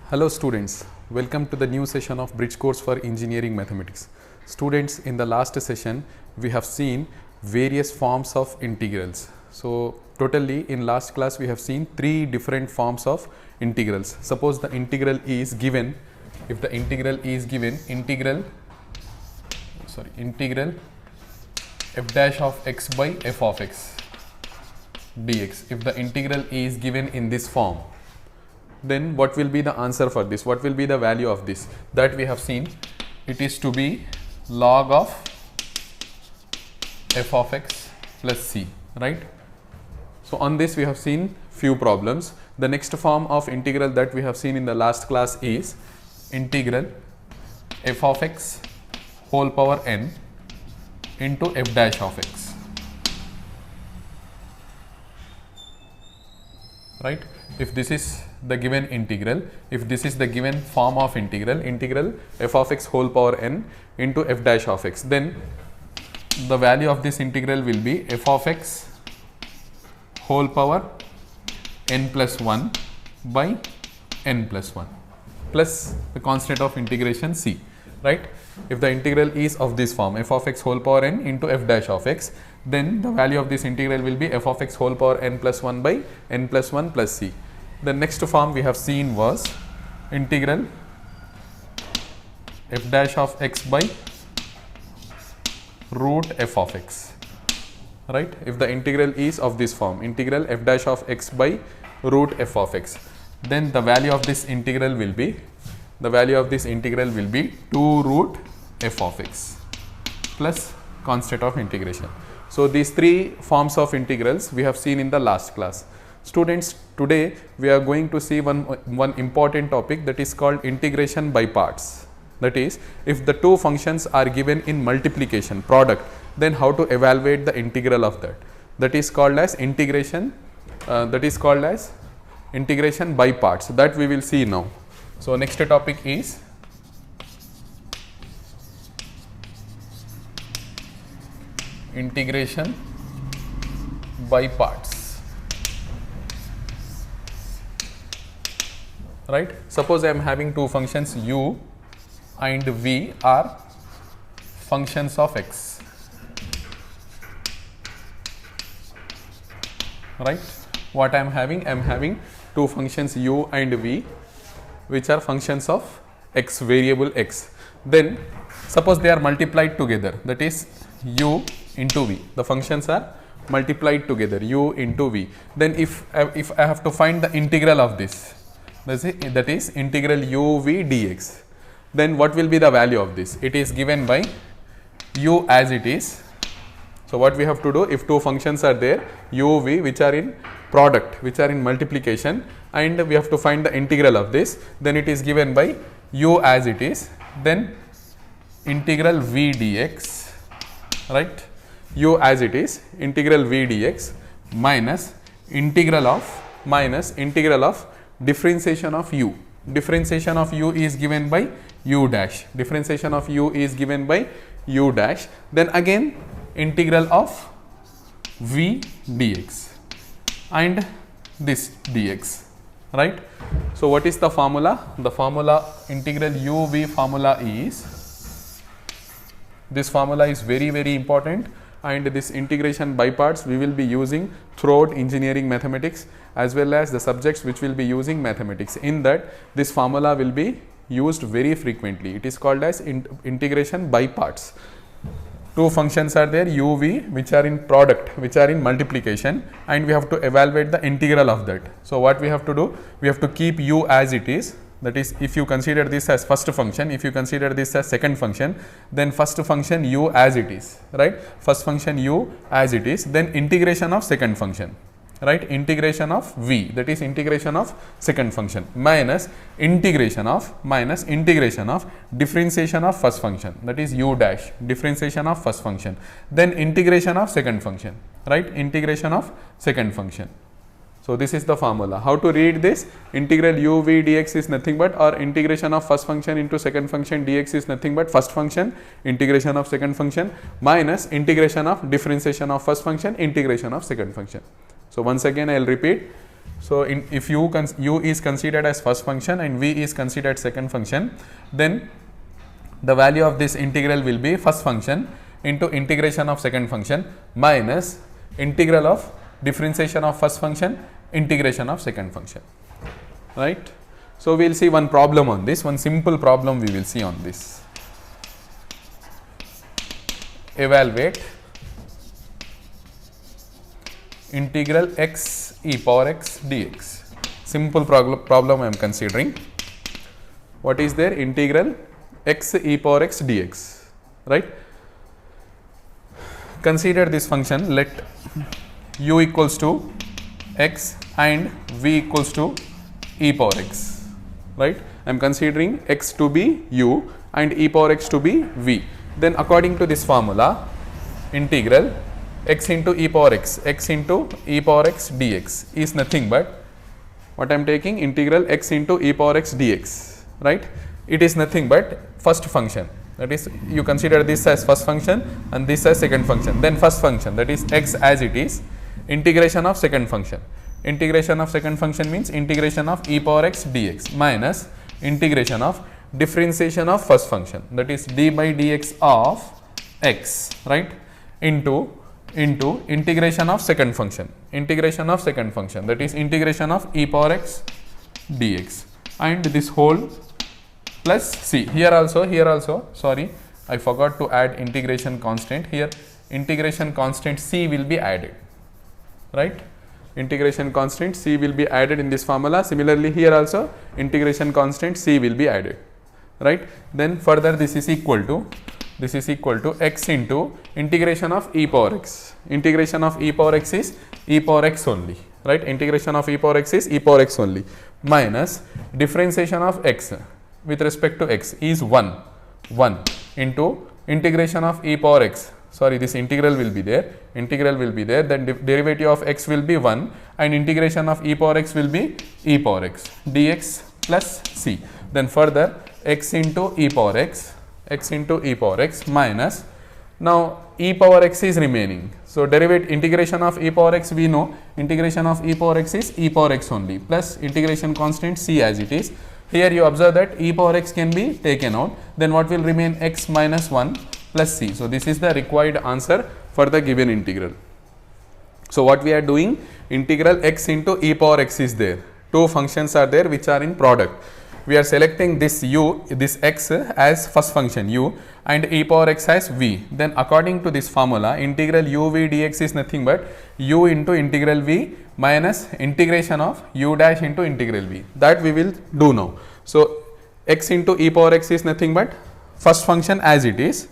Hello students, welcome to the new session of Bridge Course for Engineering Mathematics. Students, in the last session we have seen various forms of integrals. So totally in last class we have seen three different forms of integrals. Suppose the integral is given, if the integral is given integral f dash of x by f of x dx, if the integral is given in this form, then what will be the answer for this? What will be the value of this? That we have seen, it is to be log of f of x plus c, right? So on this we have seen few problems. The next form of integral that we have seen in the last class is integral f of x whole power n into f dash of x, right? If this is the given integral, if this is the given form of integral f of x whole power n into f dash of x, then the value of this integral will be f of x whole power n plus 1 by n plus 1 plus the constant of integration c, right? If the integral is of this form, f of x whole power n into f dash of x, then the value of this integral will be f of x whole power n plus 1 by n plus 1 plus c. The next form we have seen was integral f dash of x by root f of x, right? If the integral is of this form, integral f dash of x by root f of x, then the value of this integral will be 2 root f of x plus constant of integration. So these three forms of integrals we have seen in the last class. Students, today we are going to see one important topic, that is called integration by parts. That is, if the two functions are given in multiplication product, then how to evaluate the integral of that. That is called as integration by parts. That we will see now. So next topic is integration by parts, right? Suppose I am having two functions u and v are functions of x, right? What I am having? I am having two functions u and v which are functions of x, variable x. Then suppose they are multiplied together, that is u into v. The functions are multiplied together, u into v. Then if I have to find the integral of this, that is integral u v dx, then what will be the value of this? It is given by u as it is. So what we have to do, if two functions are there, u v, which are in product, which are in multiplication, and we have to find the integral of this, then it is given by u as it is, then integral v dx, right? U as it is, integral v dx minus integral of differentiation of u. Differentiation of u is given by u dash. Differentiation of u is given by u dash. Then again integral of v dx and this dx, right? So what is the formula? The formula, integral u v formula is, this formula is very important, and this integration by parts we will be using throughout engineering mathematics as well as the subjects which will be using mathematics. In that, this formula will be used very frequently. It is called as integration by parts. Two functions are there, u v, which are in product, which are in multiplication, and we have to evaluate the integral of that. So what we have to do? We have to keep u as it is. That is, if you consider this as first function, if you consider this as second function, then first function u as it is, right? First function u as it is, then integration of second function, right? Integration of v, that is integration of second function, minus integration of differentiation of first function, that is u dash, differentiation of first function, then integration of second function, right? Integration of second function. So this is the formula. How to read this? Integral u v dx is nothing but, or integration of first function into second function dx is nothing but first function integration of second function minus integration of differentiation of first function integration of second function. So once again I will repeat, So if u is considered as first function and v is considered second function, then the value of this integral will be first function into integration of second function minus integral of differentiation of first function integration of second function, right. So we will see one problem on this, one simple problem we will see on this. Evaluate integral x e power x dx. Simple problem I am considering. What is there? Integral x e power x dx, right. Consider this function, let u equals to x and v equals to e power x, right. I am considering x to be u and e power x to be v. Then according to this formula, integral x into e power x into e power x dx is nothing but what I am taking, integral x into e power x dx, right. It is nothing but first function, that is you consider this as first function and this as second function, then first function, that is x as it is, integration of second function. Integration of second function means integration of e power x dx minus integration of differentiation of first function, that is d by dx of x, right, into integration of second function, that is integration of e power x dx, and this whole plus c. Here also sorry, I forgot to add integration constant. Here integration constant c will be added, right. Integration constant c will be added in this formula. Similarly here also integration constant c will be added, right. Then further this is equal to x into integration of e power x. Integration of e power x is e power x only, right. Integration of e power x is e power x only minus differentiation of x with respect to x is 1 into integration of e power x. Sorry, this integral will be there, then derivative of x will be 1 and integration of e power x will be e power x dx plus c. Then further x into e power x minus, now e power x is remaining. So derivative integration of e power x, we know integration of e power x is e power x only plus integration constant c as it is. Here you observe that e power x can be taken out, then what will remain, x minus 1 plus c. So this is the required answer for the given integral. So what we are doing, integral x into e power x is there, two functions are there which are in product. We are selecting this this x as first function u and e power x as v. Then according to this formula, integral u v dx is nothing but u into integral v minus integration of u dash into integral v. That we will do now. So x into e power x is nothing but first function as it is,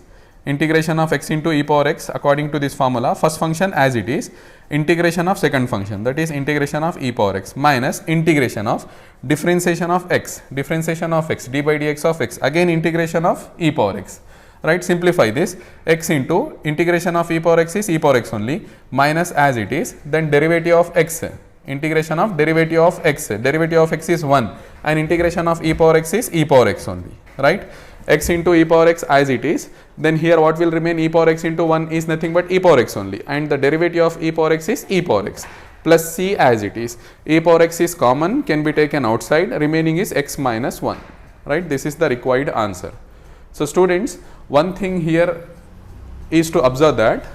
integration of x into e power x according to this formula, first function as it is, integration of second function, that is integration of e power x minus integration of differentiation of x d by dx of x, again integration of e power x, right. Simplify this, x into integration of e power x is e power x only minus as it is, then derivative of x, integration of derivative of x is 1 and integration of e power x is e power x only, right. X into e power x as it is, then here what will remain, e power x into 1 is nothing but e power x only and the derivative of e power x is e power x plus c as it is. E power x is common, can be taken outside, remaining is x minus 1, right. This is the required answer. So students, one thing here is to observe that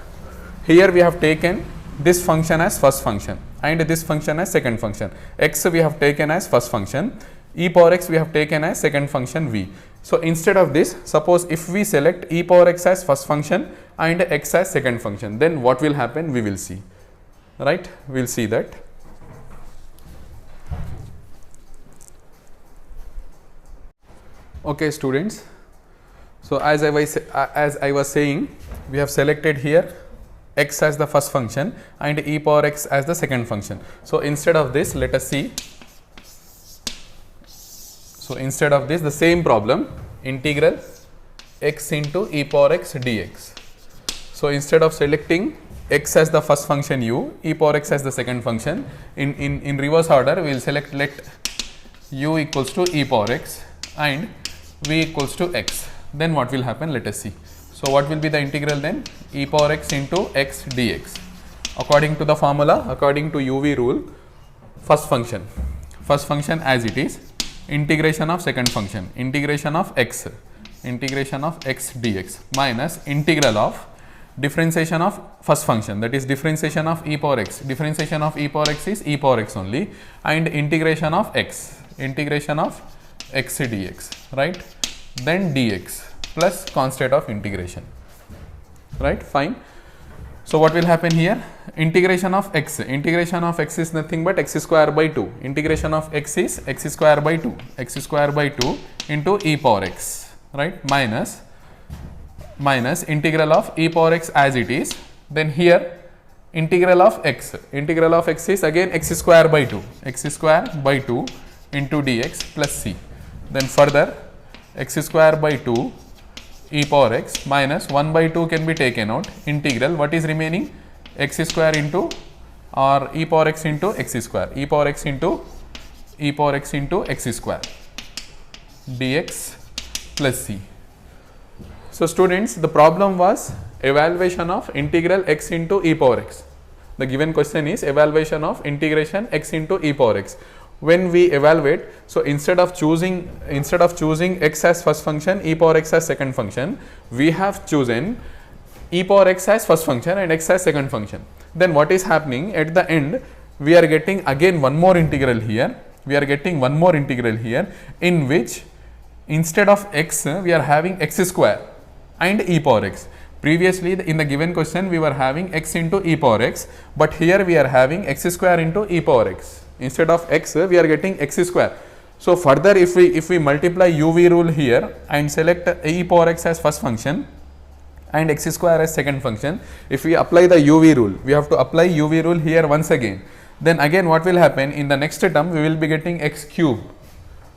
here we have taken this function as first function and this function as second function. X we have taken as first function, e power x we have taken as second function v. So instead of this, suppose if we select e power x as first function and x as second function, then what will happen, we will see, right. We will see that. Okay students, so as I was saying, we have selected here x as the first function and e power x as the second function. So instead of this, let us see. So instead of this, the same problem, integral x into e power x dx. So instead of selecting x as the first function u, e power x as the second function, in reverse order we will select, let u equals to e power x and v equals to x. Then what will happen, let us see. So what will be the integral then, e power x into x dx. According to the formula, according to uv rule, first function as it is, integration of second function, integration of x dx minus integral of differentiation of first function, that is differentiation of e power x, differentiation of e power x is e power x only, and integration of x dx, right, then dx plus constant of integration, right, fine. So what will happen here? Integration of x is nothing but x square by 2, integration of x is x square by 2 into e power x, right, minus integral of e power x as it is, then here integral of x is again x square by 2 into dx plus c, then further x square by 2 e power x minus 1 by 2 can be taken out, integral what is remaining, x square into or e power x into x square, e power x into x square dx plus c. So students, the problem was evaluation of integral x into e power x. The given question is evaluation of integration x into e power x. When we evaluate, so instead of choosing x as first function, e power x as second function, we have chosen e power x as first function and x as second function. Then what is happening at the end, we are getting again one more integral here, in which instead of x we are having x square and e power x. Previously in the given question we were having x into e power x, but here we are having x square into e power x. Instead of x we are getting x square. So further if we multiply UV rule here and select e power x as first function and x square as second function, if we apply the UV rule, we have to apply UV rule here once again, then again what will happen, in the next term we will be getting x cube.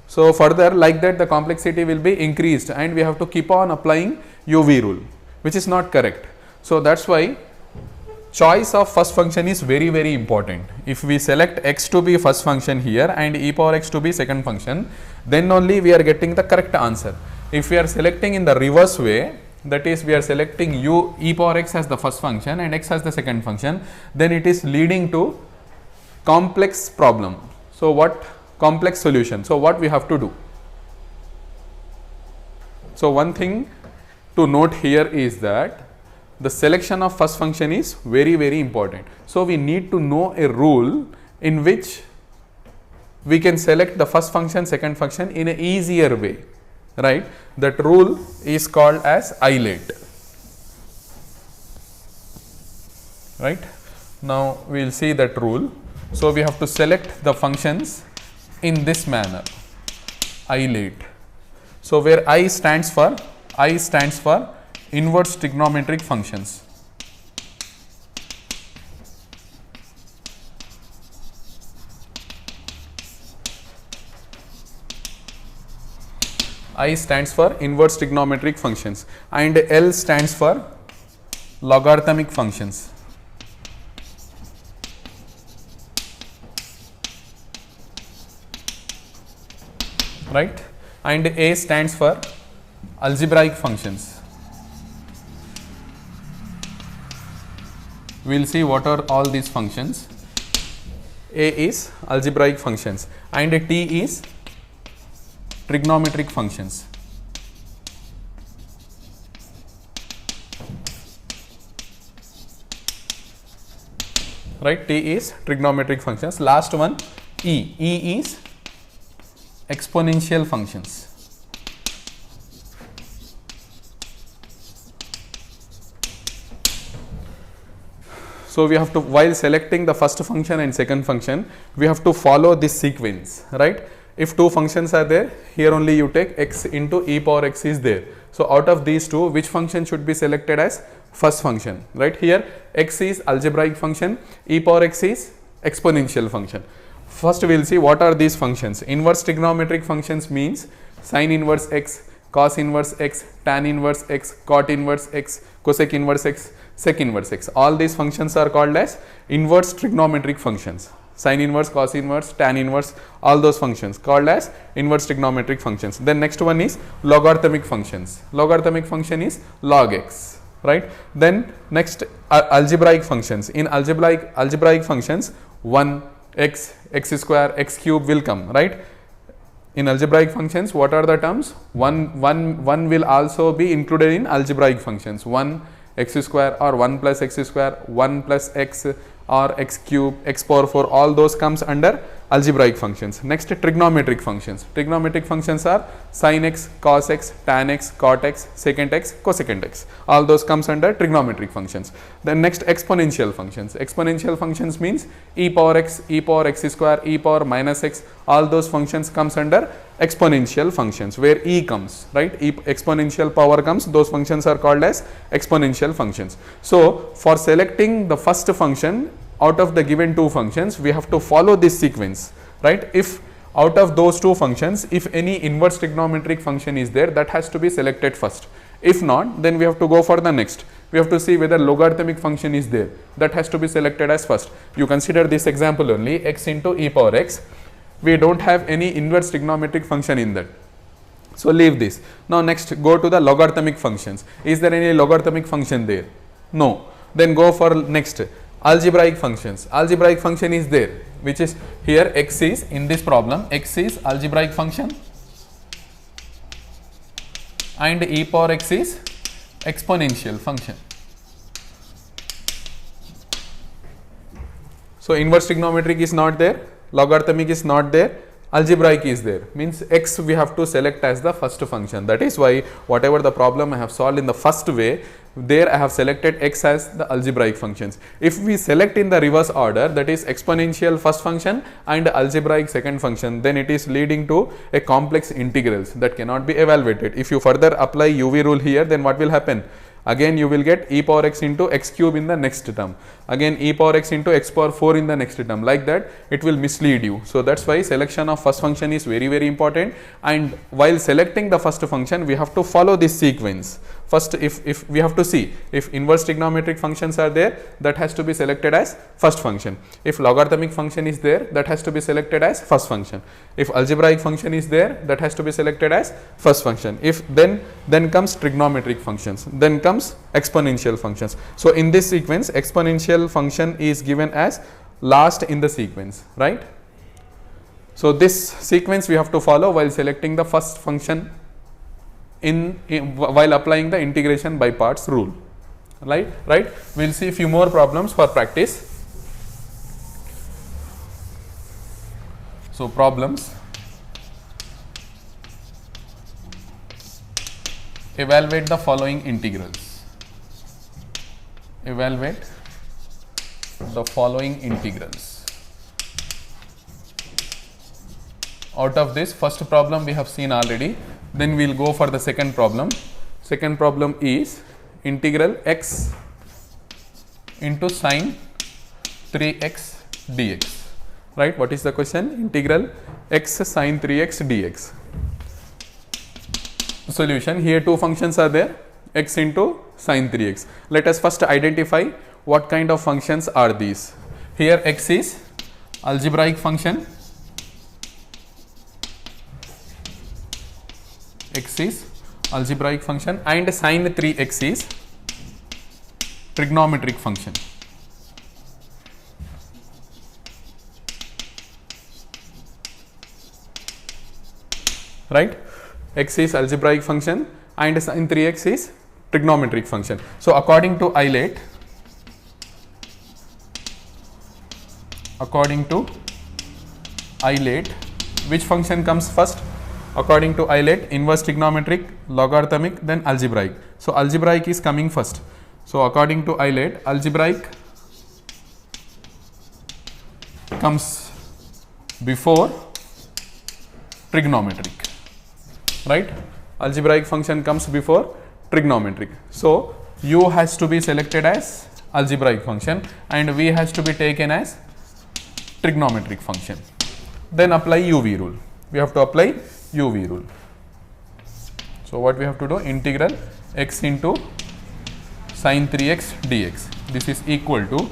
So further like that the complexity will be increased and we have to keep on applying UV rule, which is not correct. So that's why choice of first function is very very important. If we select x to be first function here and e power x to be second function, then only we are getting the correct answer. If we are selecting in the reverse way, that is we are selecting e power x as the first function and x as the second function, then it is leading to complex problem. So what complex solution? So what we have to do? So one thing to note here is that the selection of first function is very very important. So we need to know a rule in which we can select the first function, second function in an easier way, right? That rule is called as ILATE, right? Now we will see that rule. So we have to select the functions in this manner, ILATE. So where I stands for inverse trigonometric functions. I stands for inverse trigonometric functions and L stands for logarithmic functions. Right? And A stands for algebraic functions. We will see what are all these functions. A is algebraic functions and T is trigonometric functions. Right, T is trigonometric functions. Last one E. E is exponential functions. So we have to, while selecting the first function and second function, we have to follow this sequence, right? If two functions are there, here only you take x into e power x is there. So out of these two, which function should be selected as first function, right? Here x is algebraic function, e power x is exponential function. First we will see what are these functions. Inverse trigonometric functions means sine inverse x, cos inverse x, tan inverse x, cot inverse x, cosec inverse x, sec inverse x. All these functions are called as inverse trigonometric functions. Sine inverse, cos inverse, tan inverse, all those functions called as inverse trigonometric functions. Then next one is logarithmic functions. Logarithmic function is log x, right? Then next algebraic functions. In algebraic functions, 1, x, x square, x cube will come, right? In algebraic functions, what are the terms? 1 will also be included in algebraic functions. 1 x square or 1 plus x square, 1 plus x or x cube, x power 4, all those comes under algebraic functions. Next, trigonometric functions. Trigonometric functions are sin x, cos x, tan x, cot x, secant x, cosecant x. All those comes under trigonometric functions. Then next, exponential functions. Exponential functions means e power x square, e power minus x, all those functions comes under exponential functions, where e comes, right? Exponential power comes, those functions are called as exponential functions. So for selecting the first function out of the given two functions, we have to follow this sequence, right? If out of those two functions, if any inverse trigonometric function is there, that has to be selected first. If not, then we have to go for the next. We have to see whether logarithmic function is there, that has to be selected as first. You consider this example only, x into e power x. We don't have any inverse trigonometric function in that, so leave this. Now next, go to the logarithmic functions. Is there any logarithmic function there? No. Then go for next, algebraic functions. Algebraic function is there, which is here x is, in this problem, x is algebraic function and e power x is exponential function. So inverse trigonometric is not there, logarithmic is not there, algebraic is there, means x we have to select as the first function. That is why whatever the problem I have solved in the first way, there I have selected x as the algebraic functions. If we select in the reverse order, that is exponential first function and algebraic second function, then it is leading to a complex integrals that cannot be evaluated. If you further apply UV rule here, then what will happen? Again you will get e power x into x cube in the next term, again e power x into x power 4 in the next term, like that it will mislead you. So that's why selection of first function is very important, and while selecting the first function we have to follow this sequence. First, if we have to see if inverse trigonometric functions are there, that has to be selected as first function. If logarithmic function is there, that has to be selected as first function. If algebraic function is there, that has to be selected as first function. If then comes trigonometric functions, then comes exponential functions. So in this sequence, exponential function is given as last in the sequence, right? So this sequence we have to follow while selecting the first function while applying the integration by parts rule, right? We'll see a few more problems for practice. So problems: evaluate the following integrals. Evaluate the following integrals. Out of this first problem we have seen already. Then we will go for the second problem. Second problem is integral x into sine 3x dx, right? What is the question? Integral x sine 3x dx. Solution: here two functions are there, x into sine 3x. Let us first identify what kind of functions are these. Here x is algebraic function, x is algebraic function, and sine 3x is trigonometric function. Right? X is algebraic function and sine 3x is trigonometric function. So according to Eilert, which function comes first? According to Eilert, inverse trigonometric, logarithmic, then algebraic. So algebraic is coming first. So according to Eilert, algebraic comes before trigonometric, right? Algebraic function comes before trigonometric. So u has to be selected as algebraic function and v has to be taken as trigonometric function. Then apply UV rule. We have to apply UV rule. So what we have to do? Integral x into sine 3x dx. This is equal to.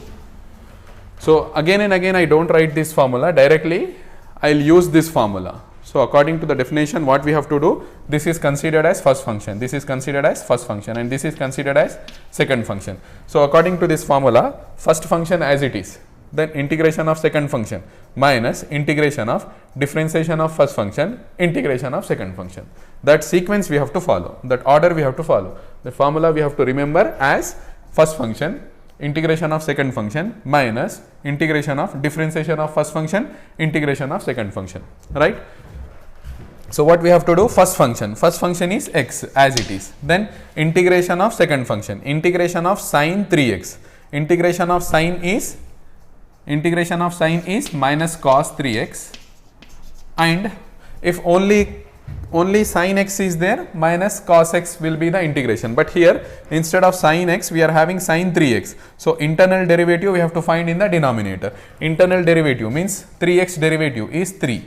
So again and again I don't write this formula directly. I will use this formula. So according to the definition, what we have to do? This is considered as first function. This is considered as first function, and this is considered as second function. So according to this formula, first function as it is, then integration of second function minus integration of differentiation of first function, integration of second function. That sequence we have to follow, that order we have to follow. The formula we have to remember as first function, integration of second function minus integration of differentiation of first function, integration of second function, right? So what we have to do, first function is x as it is, then integration of second function, integration of sine 3x, integration of sine is minus cos 3x, and if only sine x is there, minus cos x will be the integration, but here instead of sine x we are having sine 3x, so internal derivative we have to find in the denominator. Internal derivative means 3x derivative is 3,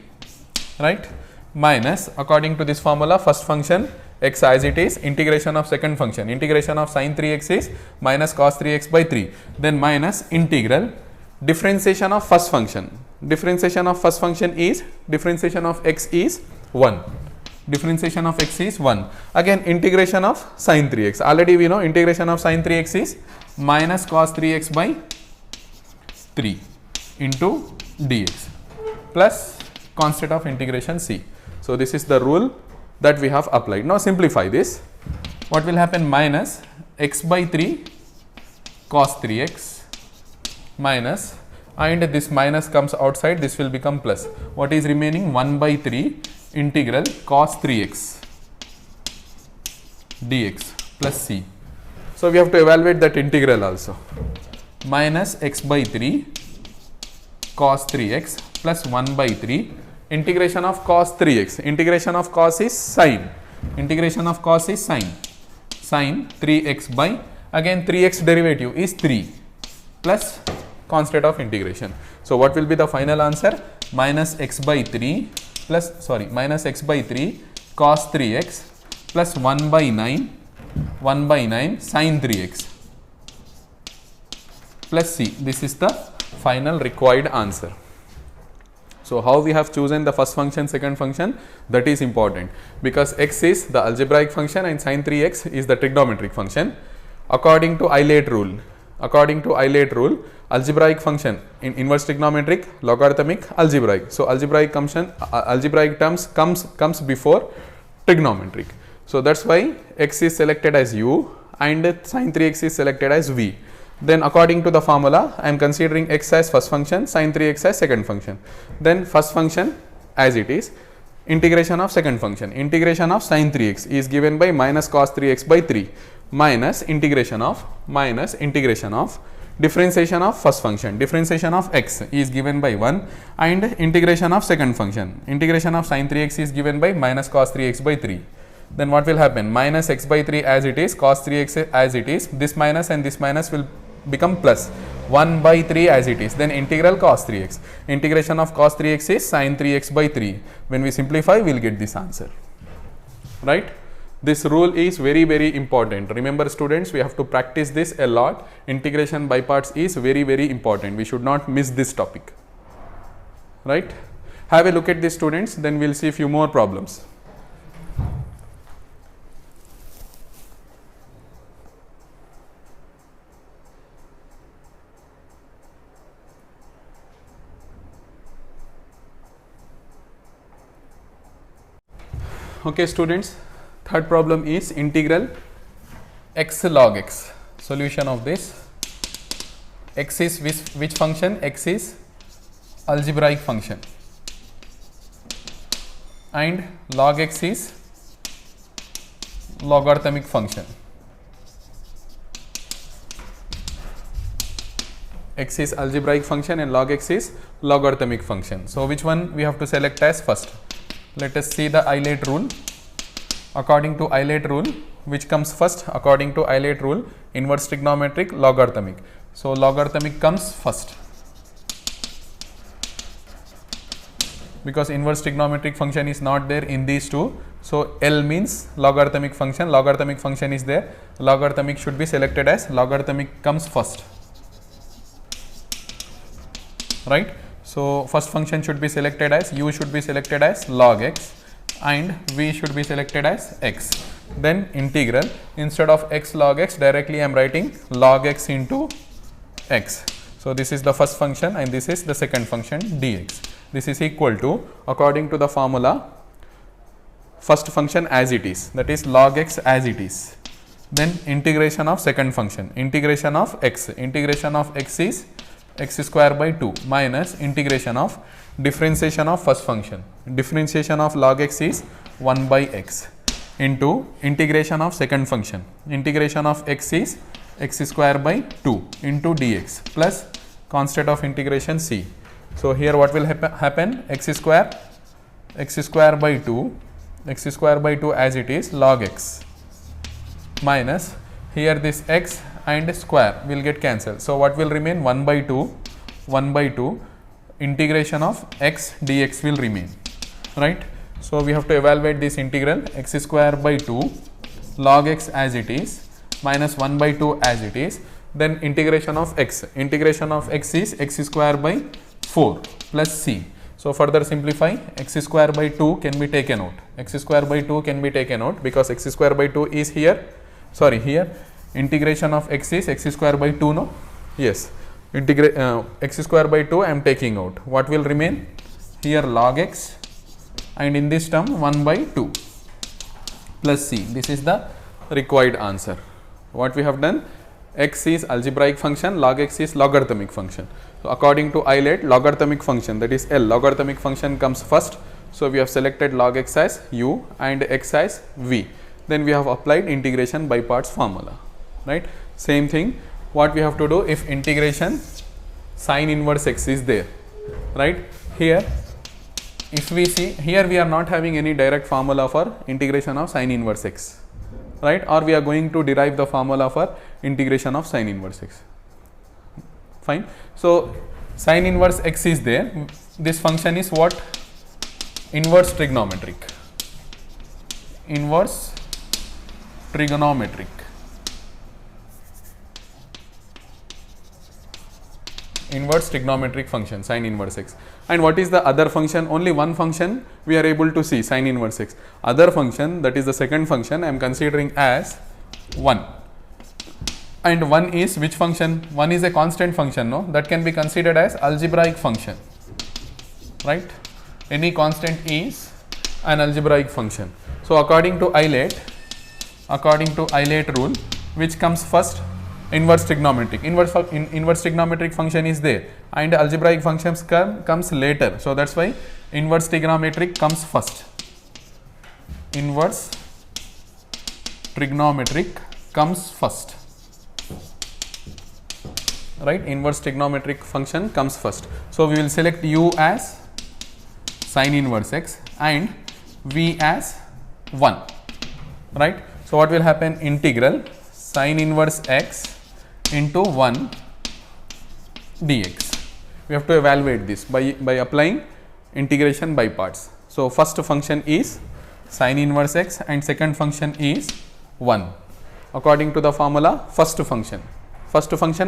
right, minus according to this formula first function x as it is, integration of second function, integration of sine 3x is minus cos 3x by 3, then minus integral differentiation of first function. Differentiation of first function is differentiation of x is 1. Differentiation of x is 1. Again integration of sine 3x. Already we know integration of sine 3x is minus cos 3x by 3 into dx plus constant of integration c. So this is the rule that we have applied. Now simplify this. What will happen? Minus x by 3 cos 3x minus, and this minus comes outside, this will become plus. What is remaining? 1 by 3 integral cos 3x dx plus c. So we have to evaluate that integral also. Minus x by 3 cos 3x plus 1 by 3 integration of cos 3x. Integration of cos is sine. Integration of cos is sine. Sine 3x by, again 3x derivative is 3 plus constant of integration. So what will be the final answer? Minus x by 3 plus, minus x by 3 cos 3x plus 1 by 9 sin 3x plus c. This is the final required answer. So how we have chosen the first function, second function, that is important, because x is the algebraic function and sin 3x is the trigonometric function. According to Eilert rule, algebraic function in inverse trigonometric, logarithmic, algebraic. So algebraic terms comes before trigonometric. So that's why x is selected as u and sin 3x is selected as v. Then according to the formula, I am considering x as first function, sin 3x as second function. Then first function as it is, integration of second function, integration of sin 3x is given by minus cos 3x by 3 minus integration of differentiation of first function, differentiation of x is given by 1 and integration of second function, integration of sin 3x is given by minus cos 3x by 3. Then what will happen? Minus x by 3 as it is, cos 3x as it is, this minus and this minus will become plus 1 by 3 as it is, then integral cos 3x. Integration of cos 3x is sin 3x by 3. When we simplify, we will get this answer, right? This rule is very, very important. Remember students, we have to practice this a lot. Integration by parts is very, very important. We should not miss this topic, right? Have a look at this students, then we will see a few more problems. Okay students, third problem is integral x log x. Solution of this, x is which function? X is algebraic function and log x is logarithmic function. X is algebraic function and log x is logarithmic function. So which one we have to select as first? Let us see the Eilert rule. According to Eilert rule, which comes first? According to Eilert rule, inverse trigonometric, logarithmic. So logarithmic comes first, because inverse trigonometric function is not there in these two. So L means logarithmic function is there. Logarithmic should be selected as, logarithmic comes first, right? So first function should be selected as, u should be selected as log x and v should be selected as x. Then integral, instead of x log x, directly I am writing log x into x. So this is the first function and this is the second function dx. This is equal to, according to the formula, first function as it is, that is log x as it is, then integration of second function, integration of x is x square by 2 minus integration of differentiation of first function, differentiation of log x is 1 by x into integration of second function, integration of x is x square by 2 into dx plus constant of integration c. So here what will happen, x square by 2 as it is log x minus here this x and square will get cancelled. So what will remain, 1 by 2 integration of x dx will remain, right. So we have to evaluate this integral, x square by 2 log x as it is minus 1 by 2 as it is, then integration of x is x square by 4 plus c. So further simplify, x square by 2 can be taken out, because x square by 2 is here, here integration of x is x square by 2, no, yes, x square by 2 I am taking out. What will remain here, log x, and in this term 1 by 2 plus c. This is the required answer. What we have done, x is algebraic function, log x is logarithmic function. So according to ILATE, logarithmic function, that is L, logarithmic function comes first. So we have selected log x as u and x as v. Then we have applied integration by parts formula, right. Same thing, what we have to do, if integration sine inverse x is there, right. Here if we see, here we are not having any direct formula for integration of sine inverse x, right, or we are going to derive the formula for integration of sine inverse x, fine. So sine inverse x is there, this function is what, inverse trigonometric, function, sine inverse x. And what is the other function? Only one function we are able to see, sine inverse x. Other function, that is the second function, I am considering as 1. And 1 is which function? 1 is a constant function, no, that can be considered as algebraic function, right. Any constant is an algebraic function. So according to ILATE rule, which comes first, inverse trigonometric function is there and algebraic functions comes later. So that's why inverse trigonometric comes first, right, inverse trigonometric function comes first. So we will select u as sine inverse x and v as 1, right. So what will happen, integral sine inverse x into 1 dx. We have to evaluate this by applying integration by parts. So first function is sine inverse x and second function is 1. According to the formula, first function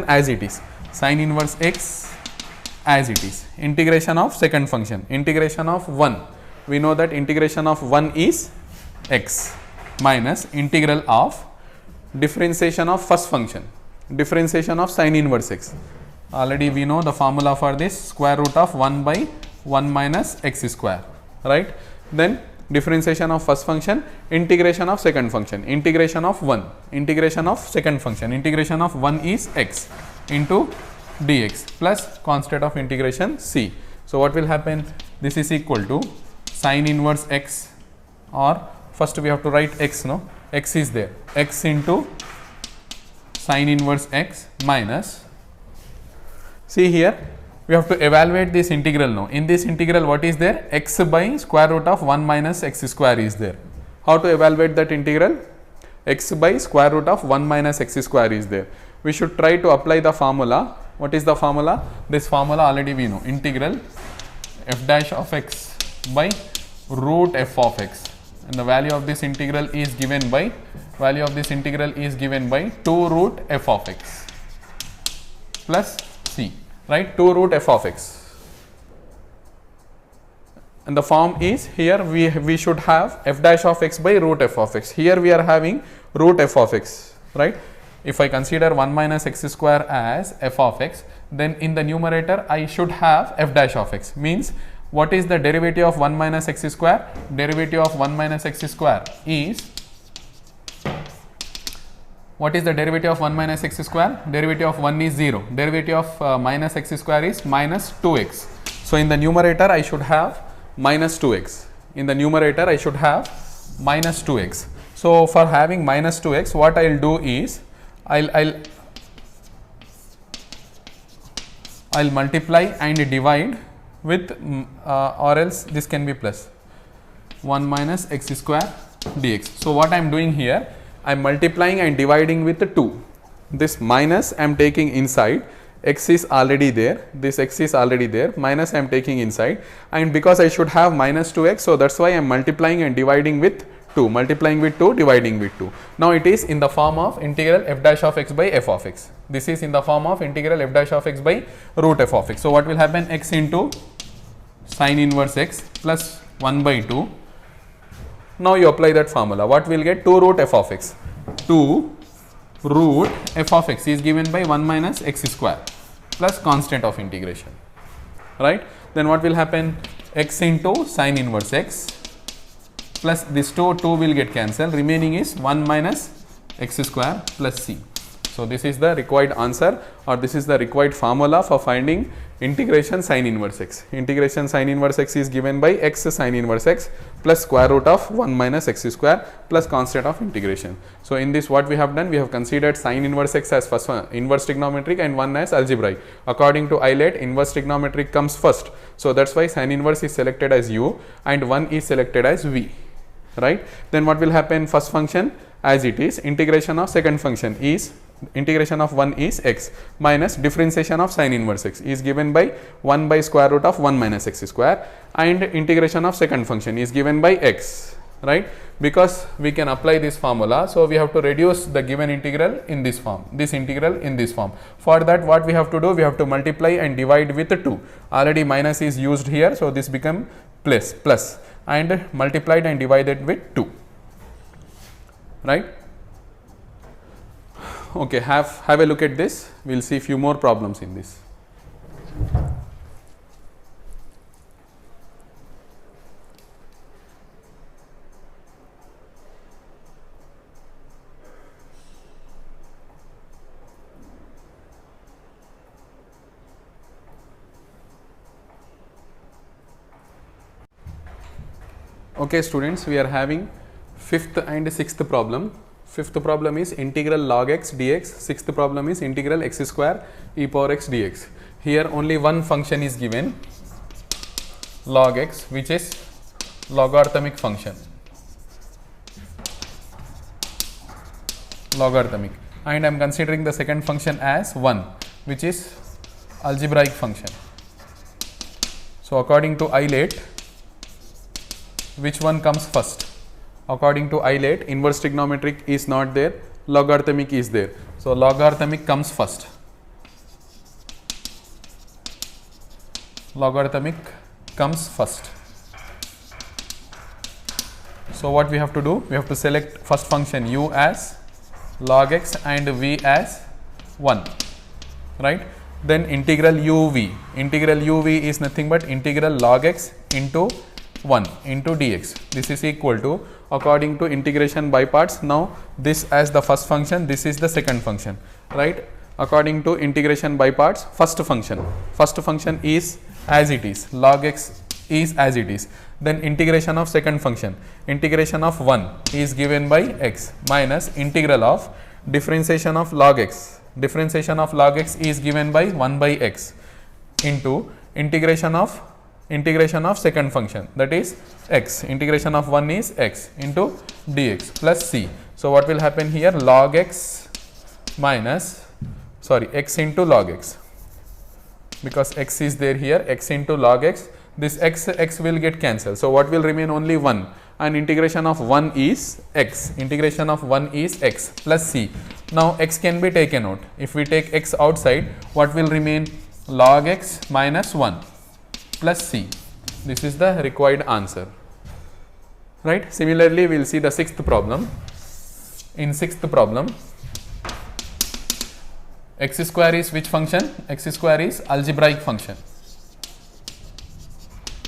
as it is, sine inverse x as it is, integration of second function, integration of 1, we know that integration of 1 is x minus integral of differentiation of first function, differentiation of sine inverse x. Already we know the formula for this, square root of 1 by 1 minus x square, right. Then differentiation of first function, integration of second function, integration of 1, integration of second function, integration of 1 is x into dx plus constant of integration c. So what will happen, this is equal to sine inverse x, or first we have to write x, no, x is there, x into sine inverse x minus, see here we have to evaluate this integral now. In this integral what is there, x by square root of 1 minus x square is there. How to evaluate that integral, x by square root of 1 minus x square is there. We should try to apply the formula. What is the formula? This formula already we know, integral f dash of x by root f of x, and the value of this integral is given by 2 root f of x plus c, right, 2 root f of x. And the form is, here we should have f dash of x by root f of x. Here we are having root f of x, right. if I consider 1 minus x square as f of x, then in the numerator I should have f dash of x. Means what is the derivative of 1 minus x square? Derivative of 1 minus x square is, what is the derivative of 1 minus x square? Derivative of 1 is 0. Derivative of minus x square is minus 2x. So in the numerator I should have minus 2x. In the numerator I should have minus 2x. So for having minus 2x, what I will do is I'll multiply and divide with or else this can be plus 1 minus x square dx. So what I am doing here, I am multiplying and dividing with 2. This minus I am taking inside, x is already there, this x is already there, minus I am taking inside, and because I should have minus 2x, so that is why I am multiplying and dividing with 2, multiplying with 2, dividing with 2. Now it is in the form of integral f dash of x by f of x. This is in the form of integral f dash of x by root f of x. So what will happen? X into sin inverse x plus 1 by 2. Now you apply that formula. What will get? 2 root f of x. 2 root f of x is given by 1 minus x square plus constant of integration, right? Then what will happen? X into sin inverse x plus this 2 will get cancelled, remaining is 1 minus x square plus c. So this is the required answer, or this is the required formula for finding integration sin inverse x. Integration sin inverse x is given by x sin inverse x plus square root of 1 minus x square plus constant of integration. So in this what we have done, we have considered sin inverse x as first one, inverse trigonometric, and one as algebraic. According to Eilert, inverse trigonometric comes first. So that's why sin inverse is selected as u and 1 is selected as v, right? Then what will happen? First function as it is, integration of second function is, integration of 1 is x minus differentiation of sin inverse x is given by 1 by square root of 1 minus x square, and integration of second function is given by x, right? Because we can apply this formula, so we have to reduce the given integral in this form, this integral in this form. For that what we have to do? We have to multiply and divide with 2. Already minus is used here, so this become plus and multiplied and divided with 2, right? Okay, have a look at this. We will see few more problems in this. Okay students, we are having 5th and 6th problem. 5th problem is integral log x dx, 6th problem is integral x square e power x dx. Here only one function is given, log x, which is logarithmic function, logarithmic, and I am considering the second function as 1, which is algebraic function. So according to Eilert, which one comes first? According to Eilert, inverse trigonometric is not there, logarithmic is there. So logarithmic comes first. Logarithmic comes first. So what we have to do? We have to select first function u as log x and v as 1, right? Then integral uv. Integral uv is nothing but integral log x into 1 into dx. This is equal to, according to integration by parts, now this as the first function, this is the second function, right? According to integration by parts, first function is as it is, log x is as it is. Then integration of second function, integration of 1 is given by x minus integral of differentiation of log x. Differentiation of log x is given by 1 by x into integration of second function, that is x, integration of 1 is x into dx plus c. So what will happen here? Log x minus, x into log x, because x is there here, x into log x, this x will get cancelled. So what will remain? Only 1, and integration of 1 is x, integration of 1 is x plus c. Now x can be taken out. If we take x outside, what will remain? Log x minus 1 plus c. This is the required answer, right? Similarly, we will see the 6th problem. In 6th problem, x square is which function? X square is algebraic function.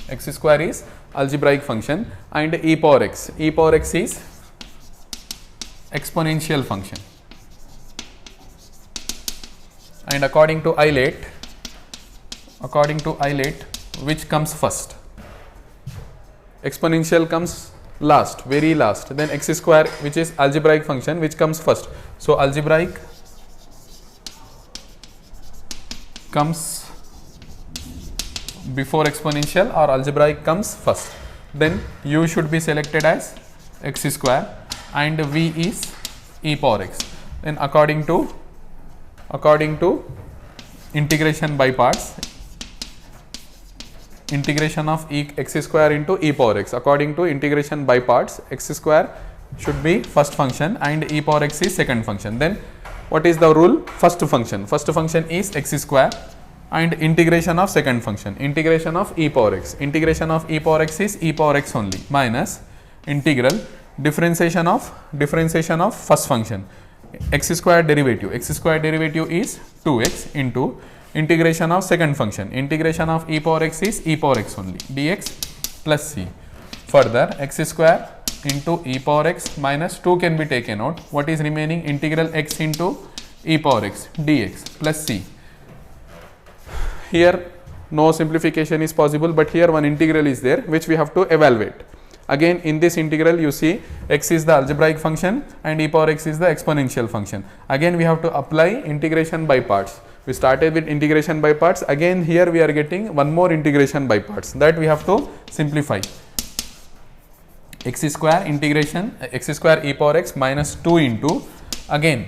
X square is algebraic function, and e power x. E power x is exponential function. And according to Eilert, which comes first? Exponential comes last, very last. Then x square, which is algebraic function, which comes first. So algebraic comes before exponential, or algebraic comes first. Then u should be selected as x square and v is e power x. Then according to integration by parts, integration of x square into e power x. According to integration by parts, x square should be first function and e power x is second function. Then what is the rule? First function is x square, and integration of second function, integration of e power x. Integration of e power x is e power x only, minus integral differentiation of first function, x square derivative. X square derivative is 2x into integration of second function, integration of e power x is e power x only, dx plus c. Further, x square into e power x minus 2 can be taken out. What is remaining? Integral x into e power x dx plus c. Here no simplification is possible, but here one integral is there which we have to evaluate. Again, in this integral you see x is the algebraic function and e power x is the exponential function. Again we have to apply integration by parts. We started with integration by parts. Again here we are getting one more integration by parts, that we have to simplify. X square integration x square e power x minus 2 into again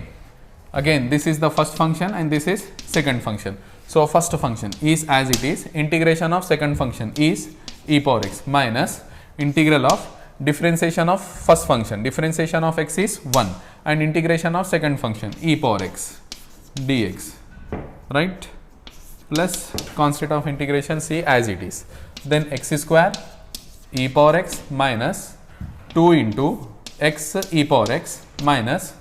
this is the first function and this is second function. So first function is as it is, integration of second function is e power x minus integral of differentiation of first function, differentiation of x is 1, and integration of second function e power x dx, right, plus constant of integration c as it is. Then x square e power x minus 2 into x e power x minus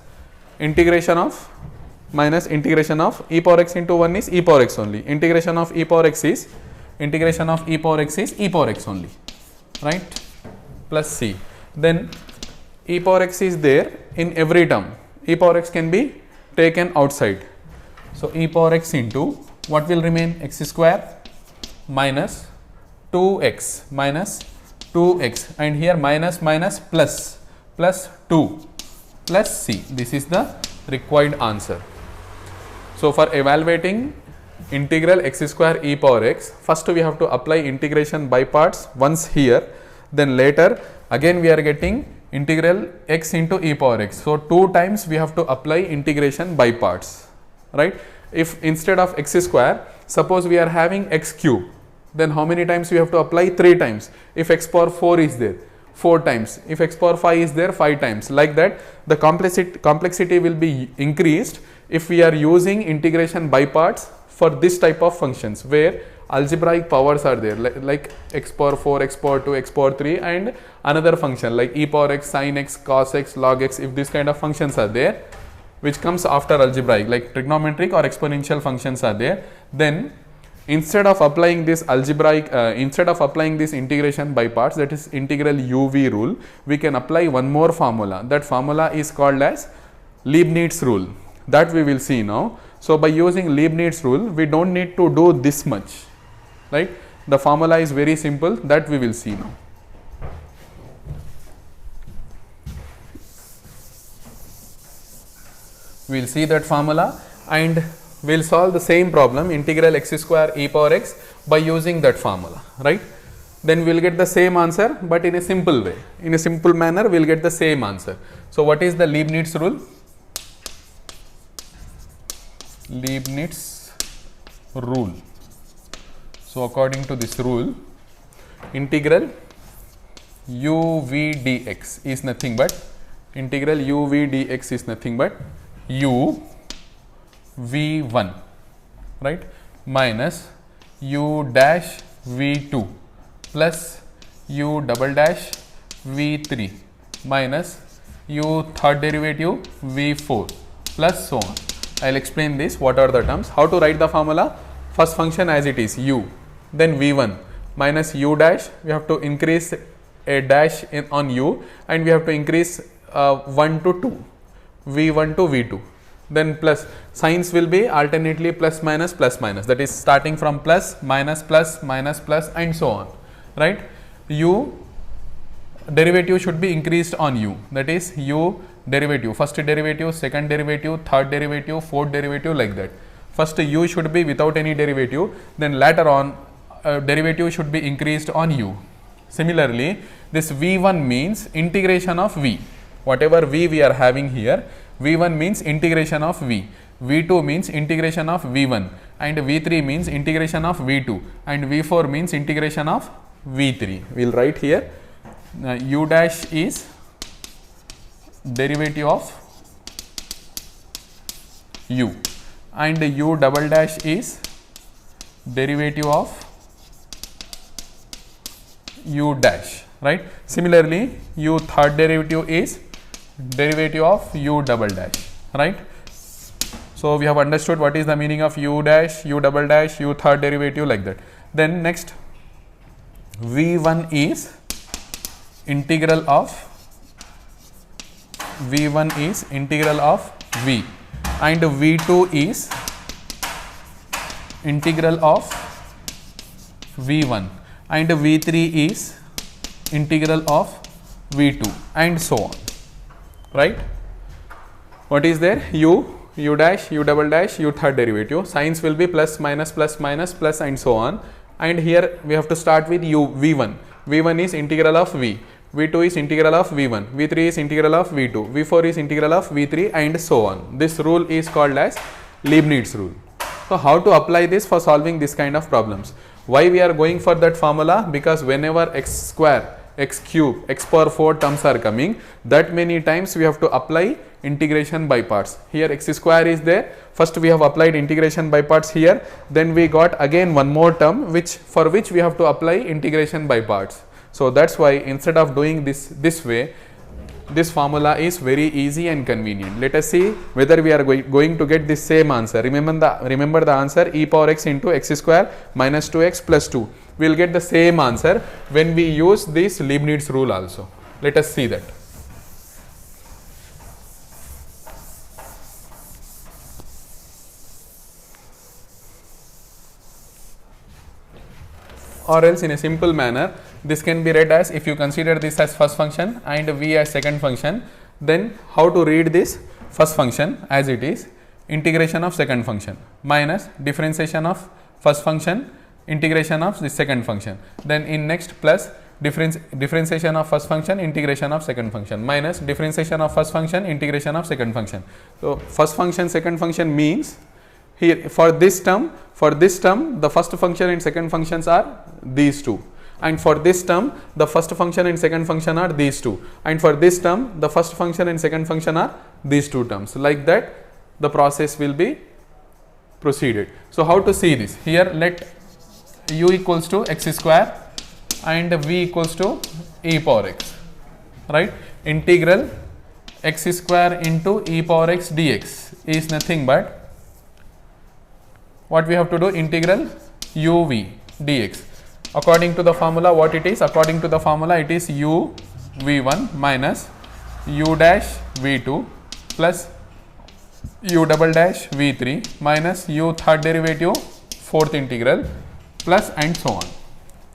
integration of e power x into 1 is e power x only. Integration of e power x is e power x only, right, plus c. Then e power x is there in every term. E power x can be taken outside. So e power x into what will remain? X square minus 2x and here minus plus 2 plus c. This is the required answer. So for evaluating integral x square e power x, first we have to apply integration by parts once here, then later again we are getting integral x into e power x. So 2 times we have to apply integration by parts, right. If instead of x square, suppose we are having x cube, then how many times we have to apply? 3 times. If x power 4 is there, 4 times. If x power 5 is there, 5 times. Like that, the complexity will be increased if we are using integration by parts for this type of functions where algebraic powers are there, like x power 4, x power 2, x power 3, and another function like e power x, sin x, cos x, log x. If this kind of functions are there, which comes after algebraic, like trigonometric or exponential functions are there, then instead of applying this integration by parts, that is integral uv rule, we can apply one more formula. That formula is called as Leibniz rule, that we will see now. So by using Leibniz rule, we don't need to do this much, right. The formula is very simple, that we will see now. We will see that formula and we will solve the same problem, integral x square e power x, by using that formula, right. Then we will get the same answer, but in a simple way, in a simple manner we will get the same answer. So what is the Leibniz rule? Leibniz rule. So according to this rule, integral u v dx is nothing but u v1, right, minus u dash v2 plus u double dash v3 minus u third derivative v4 plus so on. I'll explain this. What are the terms? How to write the formula? First function as it is u, then v1 minus u dash. We have to increase a dash on u, and we have to increase 1 to 2, v1 to v2. Then plus, signs will be alternately plus minus, that is starting from plus minus and so on, right? U derivative should be increased on u, that is u derivative, first derivative, second derivative, third derivative, fourth derivative, like that. First u should be without any derivative, then later on derivative should be increased on u. Similarly, this v1 means integration of v, whatever v we are having here, v1 means integration of v, v2 means integration of v1, and v3 means integration of v2, and v4 means integration of v3. We will write here u dash is derivative of u, and u double dash is derivative of u dash, right? Similarly, u third derivative is derivative of u double dash, right? So we have understood what is the meaning of u dash, u double dash, u third derivative, like that. Then next, v1 is integral of v, and v2 is integral of v1, and v3 is integral of v2, and so on, right? What is there? U dash, u double dash, u third derivative. Signs will be plus minus, and so on. And here we have to start with v1. v1 is integral of v, v2 is integral of v1, v3 is integral of v2, v4 is integral of v3, and so on. This rule is called as Leibniz rule. So how to apply this for solving this kind of problems? Why we are going for that formula? Because whenever x square, x cube, x power 4 terms are coming, that many times we have to apply integration by parts. Here x square is there, first we have applied integration by parts here, then we got again one more term for which we have to apply integration by parts. So that's why instead of doing this way, this formula is very easy and convenient. Let us see whether we are going to get the same answer. Remember the answer, e power x into x square minus 2x plus 2. We will get the same answer when we use this Leibniz rule also. Let us see that. Or else in a simple manner, this can be read as, if you consider this as first function and v as second function, then how to read this first function as it is, integration of second function minus differentiation of first function, integration of the second function, then in next plus differentiation of first function, integration of second function, minus differentiation of first function, integration of second function. So first function, second function means here for this term, the first function and second functions are these two, and for this term the first function and second function are these two, and for this term the first function and second function are these two terms. Like that the process will be proceeded. So how to see this? Here let u equals to x square and v equals to e power x, right? Integral x square into e power x dx is nothing but what we have to do, integral uv dx. According to the formula, what it is? According to the formula, it is u v1 minus u dash v2 plus u double dash v3 minus u third derivative fourth integral plus and so on,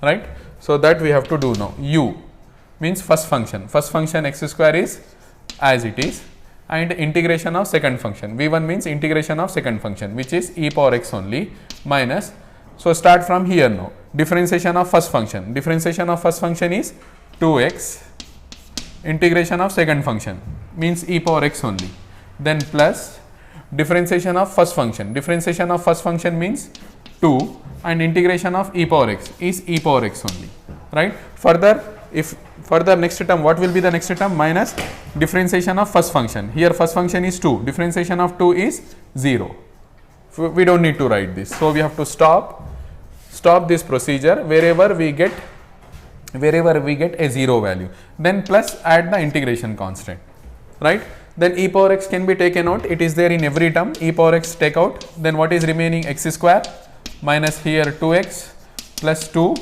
right? So that we have to do now. U means first function x square is as it is, and integration of second function, v1 means integration of second function, which is e power x only, minus, so start from here now, differentiation of first function is 2x, integration of second function means e power x only, then plus differentiation of first function means 2, and integration of e power x is e power x only, right? Further next term, what will be the next term? Minus differentiation of first function. Here first function is 2, differentiation of 2 is 0. We don't need to write this. So we have to stop this procedure wherever we get a 0 value. Then plus add the integration constant, right? Then e power x can be taken out, it is there in every term, e power x take out, then what is remaining? X square minus here 2x plus 2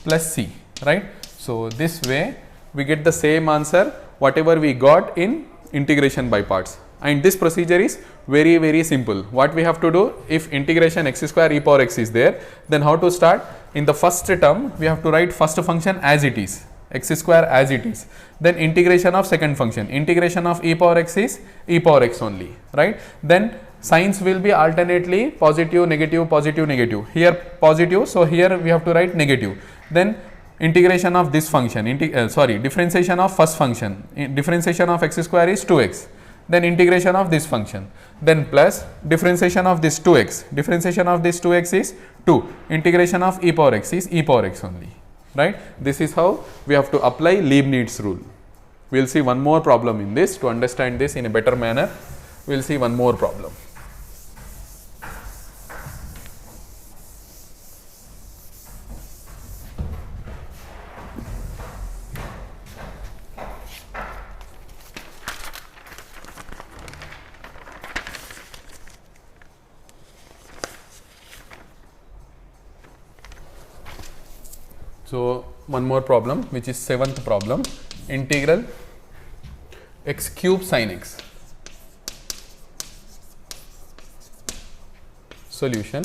plus c, right. So this way we get the same answer whatever we got in integration by parts, and this procedure is very simple. What we have to do, if integration x square e power x is there, then how to start? In the first term we have to write first function as it is, x square as it is, then integration of second function, integration of e power x is e power x only, right. Then signs will be alternately positive, negative, positive, negative, here positive, so here we have to write negative. Then integration of this function, differentiation of first function, differentiation of x square is 2x, then integration of this function, then plus differentiation of this 2x, differentiation of this 2x is 2, integration of e power x is e power x only, right. This is how we have to apply Leibniz rule. We will see one more problem in this. To understand this in a better manner, we will see one more problem. So one more problem, which is 7th problem, integral x cube sin x. Solution.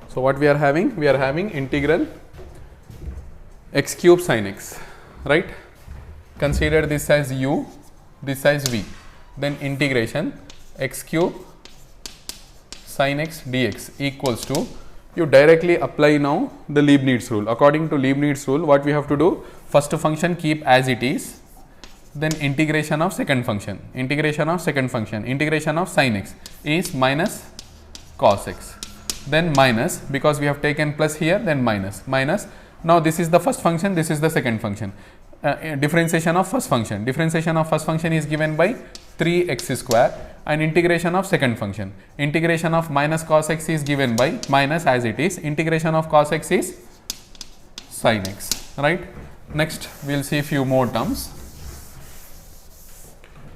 So what we are having? We are having integral x cube sin x, right. Consider this as u, this as v, then integration x cube sin x dx equals to, you directly apply now the Leibniz rule. According to Leibniz rule, what we have to do? First function keep as it is, then integration of second function, integration of second function, integration of sin x is minus cos x, then minus, because we have taken plus here, then minus, minus. Now this is the first function, this is the second function. Differentiation of first function, differentiation of first function is given by 3x square, and integration of second function, integration of minus cos x is given by minus as it is, integration of cos x is sin x, right. Next we will see few more terms.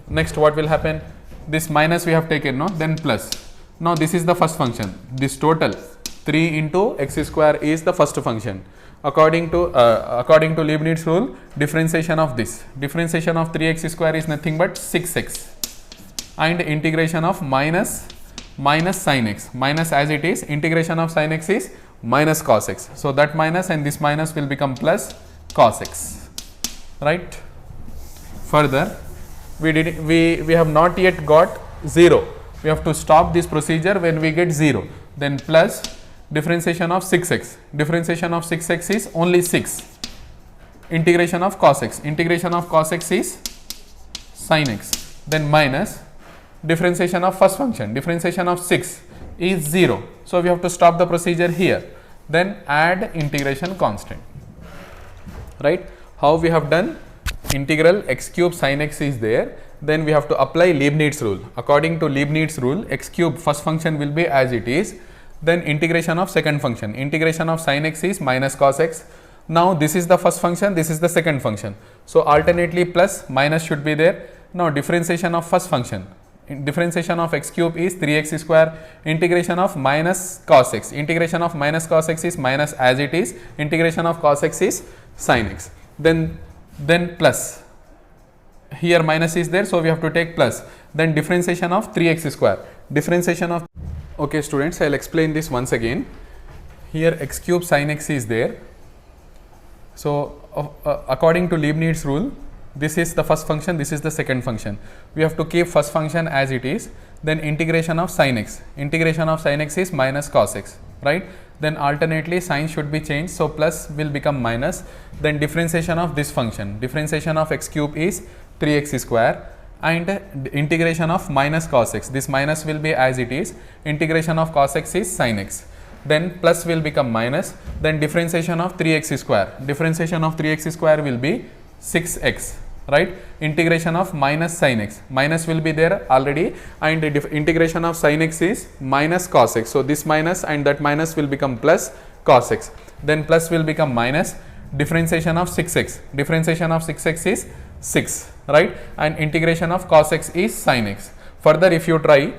Next what will happen? This minus we have taken, no, then plus. Now this is the first function, this total 3 into x square is the first function. According to Leibniz rule, differentiation of this, differentiation of 3x square is nothing but 6x, and integration of minus sin x, minus as it is, integration of sin x is minus cos x. So that minus and this minus will become plus cos x, right. Further, we have not yet got 0. We have to stop this procedure when we get 0. Then plus differentiation of 6x, differentiation of 6x is only 6, integration of cos x, integration of cos x is sin x, then minus differentiation of first function, differentiation of 6 is 0. So we have to stop the procedure here, then add integration constant, right. How we have done? Integral x cube sin x is there, then we have to apply Leibniz rule. According to Leibniz rule, x cube first function will be as it is, then integration of second function, integration of sin x is minus cos x. Now this is the first function, this is the second function, so alternately plus minus should be there. Now differentiation of first function, differentiation of x cube is 3x square, integration of minus cos x, integration of minus cos x is minus as it is, integration of cos x is sin x, then plus, here minus is there, so we have to take plus, then differentiation of 3x square, differentiation of, okay students, I will explain this once again. Here x cube sin x is there, so according to Leibniz rule, this is the first function, this is the second function. We have to keep first function as it is, then integration of sin x, integration of sin x is minus cos x, right. Then alternately sign should be changed, so plus will become minus, then differentiation of this function, differentiation of x cube is 3x square, and integration of minus cos x, this minus will be as it is, integration of cos x is sin x, then plus will become minus, then differentiation of 3x square, differentiation of 3x square will be 6x, right. Integration of minus sin x, minus will be there already, and integration of sin x is minus cos x, so this minus and that minus will become plus cos x, then plus will become minus, differentiation of 6x, differentiation of 6x is 6, right? And integration of cos x is sin x. Further, if you try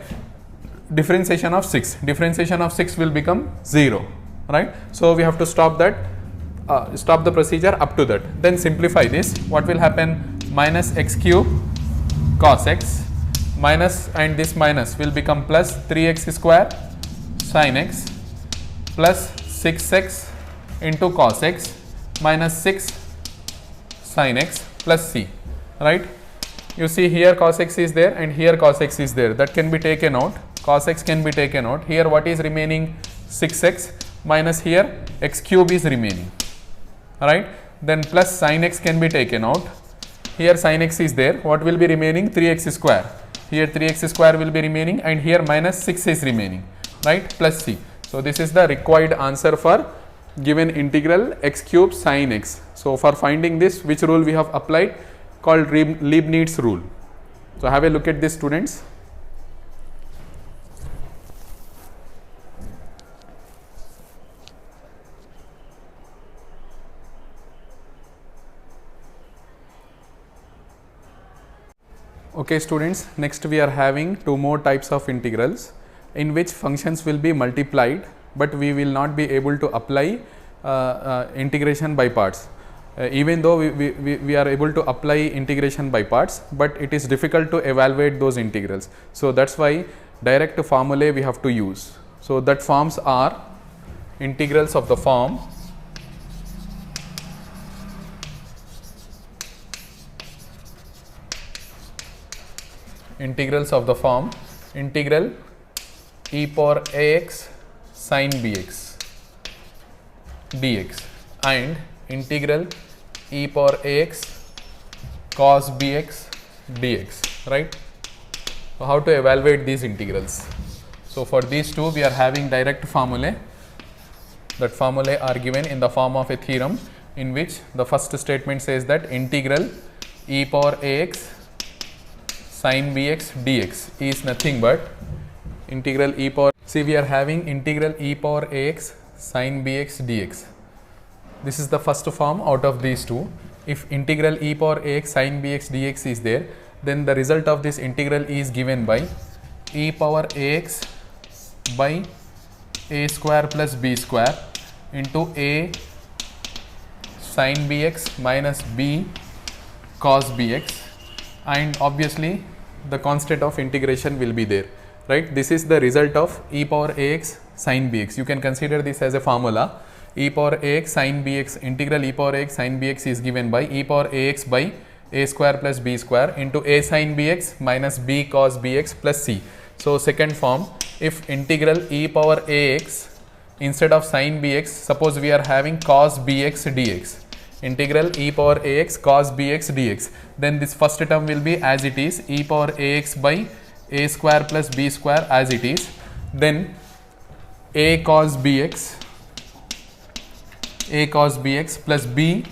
differentiation of 6 will become 0, right? So we have to stop that, stop the procedure up to that. Then simplify this. What will happen? Minus x cube cos x minus, and this minus will become plus 3x square sin x plus 6x into cos x minus 6 sin x plus c, right? You see here cos x is there and here cos x is there. That can be taken out. Cos x can be taken out. Here what is remaining? 6x minus here x cube is remaining, right? Then plus sin x can be taken out. Here sin x is there. What will be remaining? 3x square. Here 3x square will be remaining and here minus 6 is remaining, right? Plus c. So this is the required answer for given integral x cube sin x. So for finding this, which rule we have applied? Called Leibniz rule. So have a look at this, students. Okay students, next we are having two more types of integrals in which functions will be multiplied, but we will not be able to apply integration by parts. Even though we are able to apply integration by parts, but it is difficult to evaluate those integrals. So that's why direct formulae we have to use. So that forms are integrals of the form integral e power ax sin bx dx and integral e power ax cos bx dx, right? So how to evaluate these integrals? So for these two we are having direct formulae. That formulae are given in the form of a theorem, in which the first statement says that integral e power ax sin bx dx is nothing but integral e power, see we are having integral e power ax sin bx dx. This is the first form out of these two. If integral e power ax sin bx dx is there, then the result of this integral is given by e power ax by a square plus b square into a sin bx minus b cos bx, and obviously the constant of integration will be there, right? This is the result of e power ax sin bx. You can consider this as a formula. E power ax sin bx, integral e power ax sin bx is given by e power ax by a square plus b square into a sin bx minus b cos bx plus c. So second form, if integral e power ax instead of sin bx, suppose we are having cos bx dx, integral e power ax cos bx dx, then this first term will be as it is, e power ax by a square plus b square as it is, then a cos bx plus b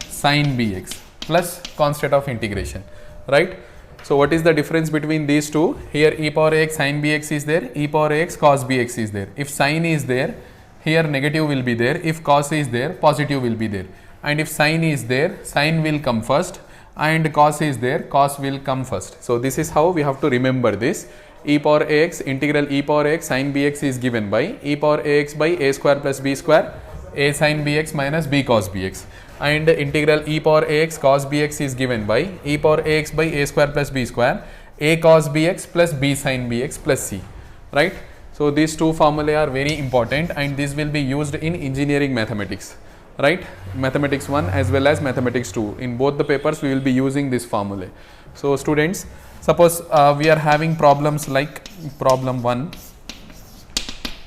sin bx plus constant of integration, right? So what is the difference between these two? Here e power ax sin bx is there, e power ax cos bx is there. If sin is there, here negative will be there. If cos is there, positive will be there. And if sin is there, sin will come first, and cos is there, cos will come first. So this is how we have to remember this. E power ax, integral e power ax sin bx is given by e power ax by a square plus b square, a sin bx minus b cos bx, and integral e power ax cos bx is given by e power ax by a square plus b square, a cos bx plus b sin bx plus c, right? So these two formulae are very important, and this will be used in engineering mathematics, right? Mathematics 1 as well as mathematics 2. In both the papers we will be using this formulae. So students, suppose we are having problems like problem 1.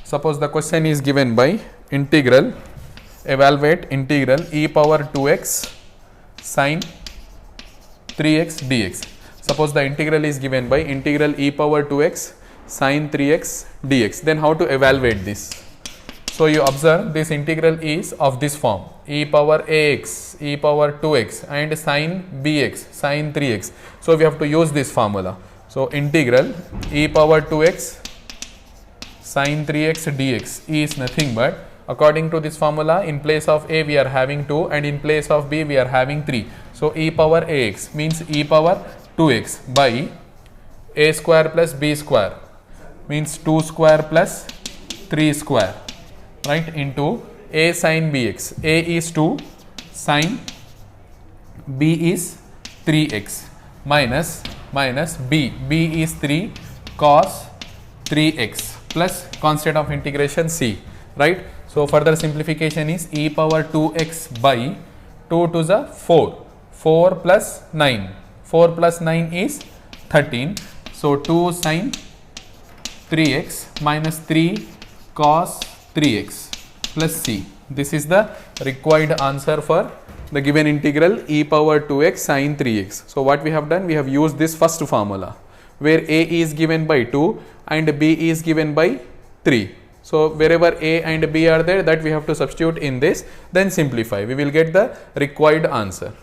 Suppose the question is given by integral, evaluate integral e power 2x sin 3x dx. Suppose the integral is given by integral e power 2x sin 3x dx. Then how to evaluate this? So you observe this integral is of this form, e power ax, e power 2x and sin bx, sin 3x. So we have to use this formula. So integral e power 2x sin 3x dx is nothing but According to this formula, in place of a we are having 2 and in place of b we are having 3. So e power ax means e power 2x by a square plus b square means 2 square plus 3 square, right, into a sin bx. A is 2 sin, b is 3x minus b is 3 cos 3x plus constant of integration c, right. So further simplification is e power 2x by 2 to the 4 plus 9, 4 plus 9 is 13. So 2 sin 3x minus 3 cos 3x plus c. This is the required answer for the given integral e power 2x sin 3x. So what we have done, we have used this first formula where a is given by 2 and b is given by 3. So wherever a and b are there, that we have to substitute in this, then simplify. We will get the required answer,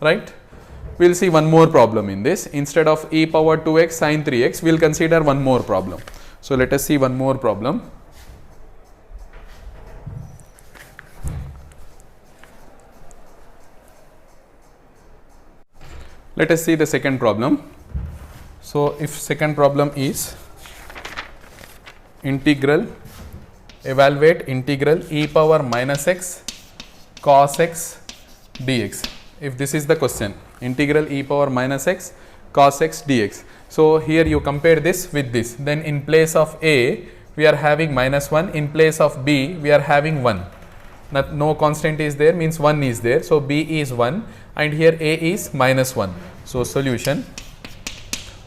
right. We will see one more problem in this. Instead of e power 2x sin 3x, we will consider one more problem. So let us see one more problem. Let us see the second problem. So if second problem is evaluate integral e power minus x cos x dx. If this is the question, integral e power minus x cos x dx. So here you compare this with this, then in place of a we are having minus 1, in place of b we are having 1. No constant is there, means 1 is there. So b is 1 and here a is minus 1. So solution,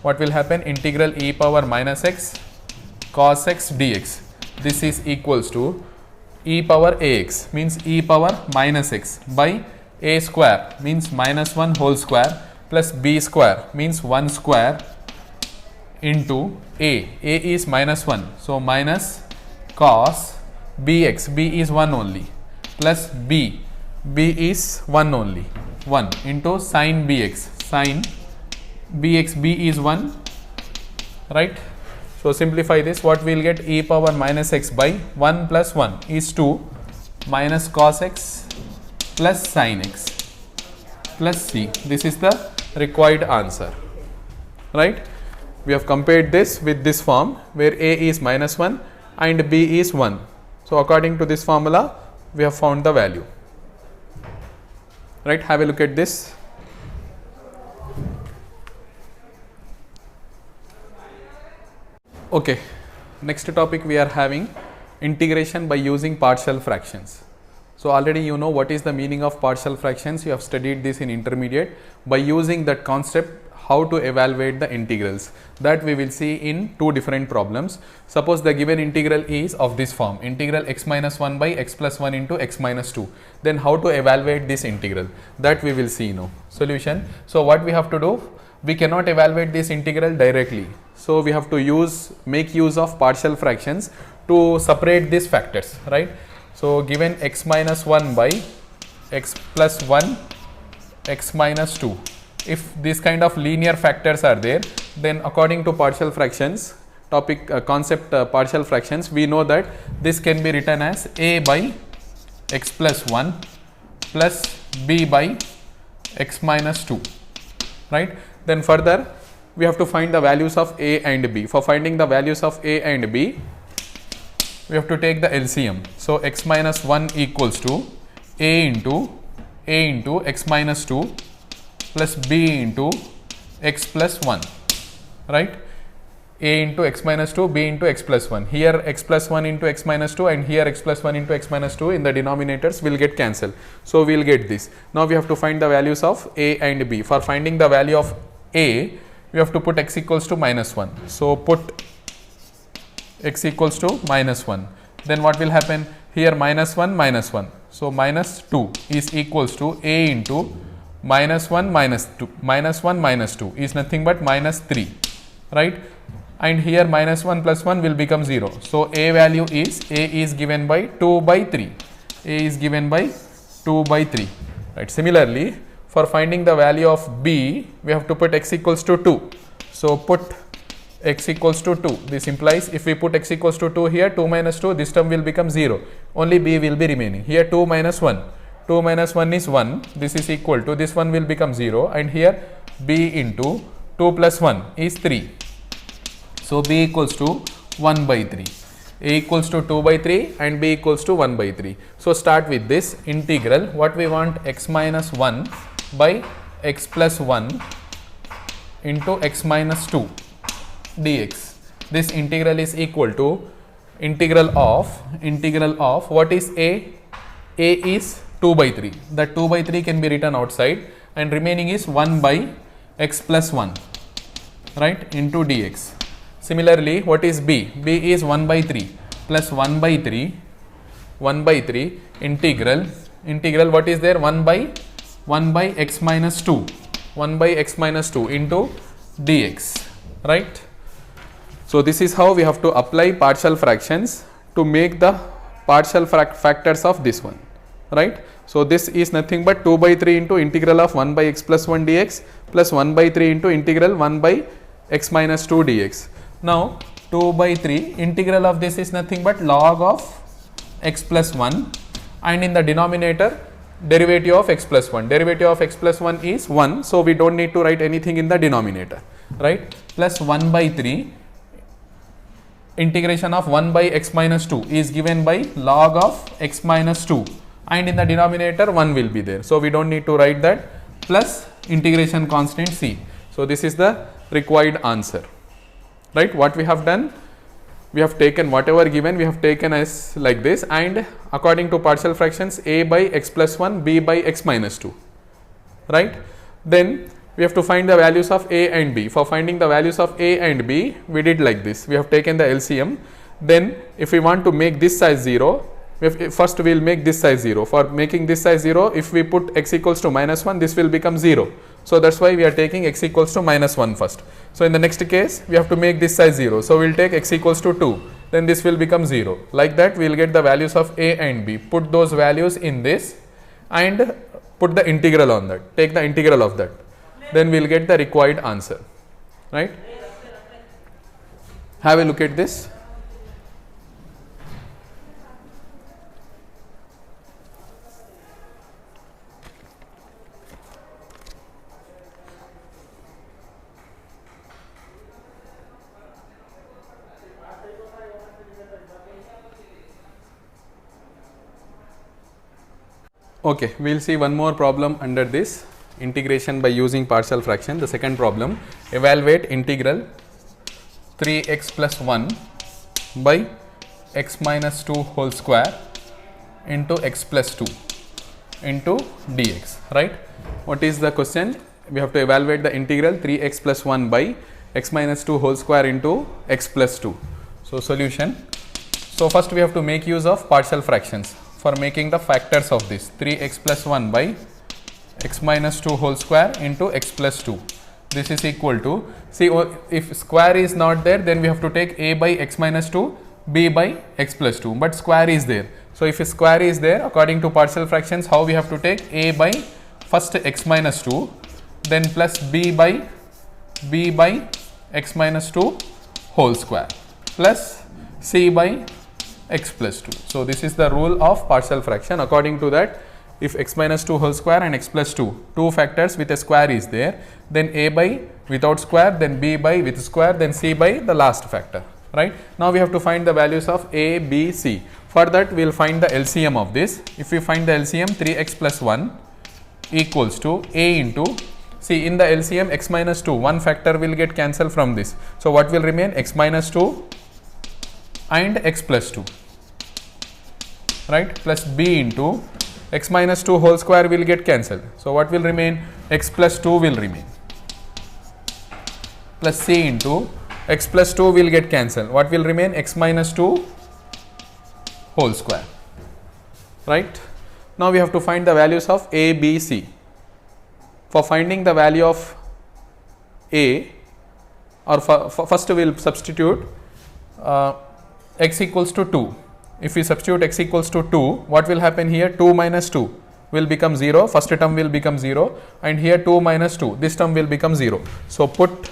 what will happen, integral e power minus x cos x dx. This is equals to e power ax means e power minus x by a square means minus 1 whole square plus b square means 1 square into a is minus 1. So minus cos bx, b is 1 only, plus b is 1 only, 1 into sin bx, b is 1, right. So simplify this, what we will get, e power minus x by 1 plus 1 is 2 minus cos x plus sin x plus c. This is the required answer, right. We have compared this with this form where a is minus 1 and b is 1. So according to this formula, we have found the value, right. Have a look at this. Okay, next topic we are having integration by using partial fractions. So already you know what is the meaning of partial fractions. You have studied this in intermediate. By using that concept, how to evaluate the integrals, that we will see in two different problems. Suppose the given integral is of this form, integral x minus 1 by x plus 1 into x minus 2. Then how to evaluate this integral, that we will see now. Solution. So what we have to do, we cannot evaluate this integral directly. So we have to make use of partial fractions to separate these factors, right. So given x minus 1 by x plus 1 x minus 2. If this kind of linear factors are there, then according to partial fractions concept partial fractions, we know that this can be written as a by x plus 1 plus b by x minus 2, right. Then further we have to find the values of a and b. For finding the values of a and b, we have to take the LCM. So x minus 1 equals to a into x minus 2 plus b into x plus 1, right. A into x minus 2, b into x plus 1. Here x plus 1 into x minus 2 and here x plus 1 into x minus 2 in the denominators will get cancelled. So we will get this. Now we have to find the values of a and b. For finding the value of a, we have to put x equals to minus 1. So put x equals to minus 1. Then what will happen? Here minus 1 minus 1. So minus 2 is equals to a into minus 1 minus 2. Minus 1 minus 2 is nothing but minus 3, right. And here minus 1 plus 1 will become 0. So a value is, a is given by 2 by 3. A is given by 2 by 3, right. Similarly, for finding the value of b, we have to put x equals to 2. So put x equals to 2. This implies if we put x equals to 2 here, 2 minus 2, this term will become 0. Only b will be remaining. Here 2 minus 1. 2 minus 1 is 1. This is equal to, this one will become 0. And here b into 2 plus 1 is 3. So b equals to 1 by 3. A equals to 2 by 3 and b equals to 1 by 3. So start with this integral. What we want, x minus 1 by x plus 1 into x minus 2 dx. This integral is equal to integral of what is a? A is 2 by 3. That 2 by 3 can be written outside and remaining is 1 by x plus 1, right, into dx. Similarly, what is b? B is 1 by 3 plus 1 by 3 integral what is there? 1 by x minus 2 into dx, right? So this is how we have to apply partial fractions to make the partial factors of this one, right? So this is nothing but 2 by 3 into integral of 1 by x plus 1 dx plus 1 by 3 into integral 1 by x minus 2 dx. Now 2 by 3 integral of this is nothing but log of x plus 1, and in the denominator derivative of x plus 1. Derivative of x plus 1 is 1, so we don't need to write anything in the denominator, right? Plus 1 by 3 integration of 1 by x minus 2 is given by log of x minus 2, and in the denominator 1 will be there, so we don't need to write that, plus integration constant c. So this is the required answer, right? What we have done, we have taken whatever given, we have taken as like this, and according to partial fractions, a by x plus 1, b by x minus 2, right? Then we have to find the values of a and b. For finding the values of a and b, we did like this. We have taken the LCM. Then if we want to make this size 0, first we will make this size 0. For making this size 0, if we put x equals to minus 1, this will become 0. So that's why we are taking x equals to minus 1 first. So in the next case, we have to make this size 0. So we will take x equals to 2. Then this will become 0. Like that, we will get the values of a and b. Put those values in this and put the integral on that. Take the integral of that. Then we will get the required answer, right? Have a look at this. Okay, we will see one more problem under this integration by using partial fraction. The second problem, evaluate integral 3x plus 1 by x minus 2 whole square into x plus 2 into dx, right? What is the question? We have to evaluate the integral 3x plus 1 by x minus 2 whole square into x plus 2. So solution. So first we have to make use of partial fractions for making the factors of this 3x plus 1 by x minus 2 whole square into x plus 2. This is equal to, see, if square is not there, then we have to take a by x minus 2, b by x plus 2, but square is there. So if a square is there, according to partial fractions, how we have to take? A by first x minus 2, then plus b by x minus 2 whole square plus c by x plus 2. So this is the rule of partial fraction. According to that, if x minus 2 whole square and x plus 2, two factors with a square is there, then a by without square, then b by with square, then c by the last factor, right? Now we have to find the values of a, b, c. For that, we will find the LCM of this. If we find the LCM, 3x plus 1 equals to a into, see, in the LCM x minus 2, one factor will get cancelled from this. So what will remain? X minus 2 and x plus 2, right? Plus b into x minus 2 whole square will get cancelled. So what will remain? X plus 2 will remain. Plus c into x plus 2 will get cancelled. What will remain? X minus 2 whole square, right? Now we have to find the values of a, b, c. For finding the value of a, or first we will substitute x equals to 2. If we substitute x equals to 2, what will happen here? 2 minus 2 will become 0, first term will become 0, and here 2 minus 2, this term will become 0. So put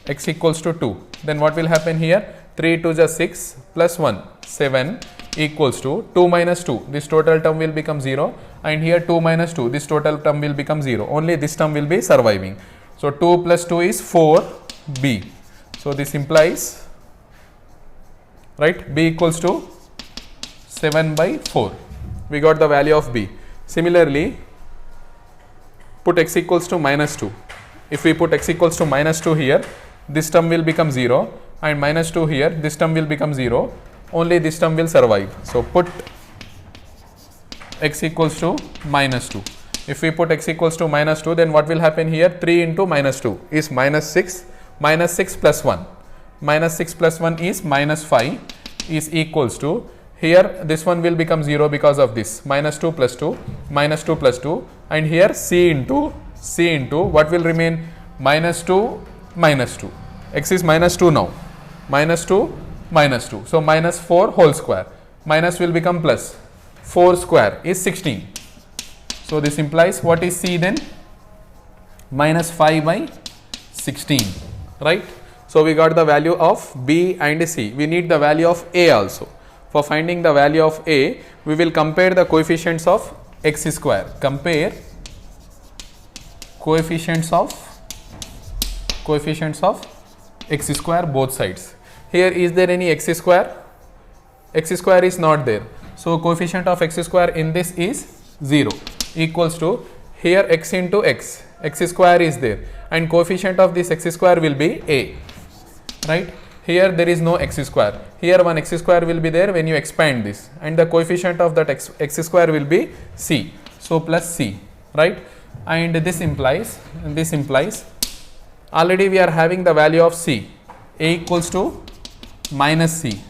x equals to 2. Then what will happen here? 3 2 is 6 plus 1, 7 equals to 2 minus 2. This total term will become 0, and here 2 minus 2, this total term will become 0. Only this term will be surviving. So 2 plus 2 is 4b. So this implies, right, b equals to 7 by 4. We got the value of b. Similarly, put x equals to minus 2. If we put x equals to minus 2 here, this term will become 0, and minus 2 here, this term will become 0. Only this term will survive. So put x equals to minus 2. If we put x equals to minus 2, then what will happen here? 3 into minus 2 is minus 6. Minus 6 plus 1. Minus 6 plus 1 is minus 5 is equals to, here this one will become 0 because of this. Minus 2 plus 2, minus 2 plus 2, and here c into what will remain? Minus 2 minus 2. X is minus 2 now. Minus 2 minus 2. So minus 4 whole square. Minus will become plus. 4 square is 16. So this implies, what is c then? Minus 5 by 16. Right? So we got the value of b and c. We need the value of a also. For finding the value of a, we will compare the coefficients of x square. Compare coefficients of x square both sides. Here, is there any x square? X square is not there. So coefficient of x square in this is 0, equals to, here x into x square is there, and coefficient of this x square will be a, right? Here there is no x square. Here one x square will be there when you expand this, and the coefficient of that x square will be c. So plus c, right? And this implies already we are having the value of c. A equals to minus c.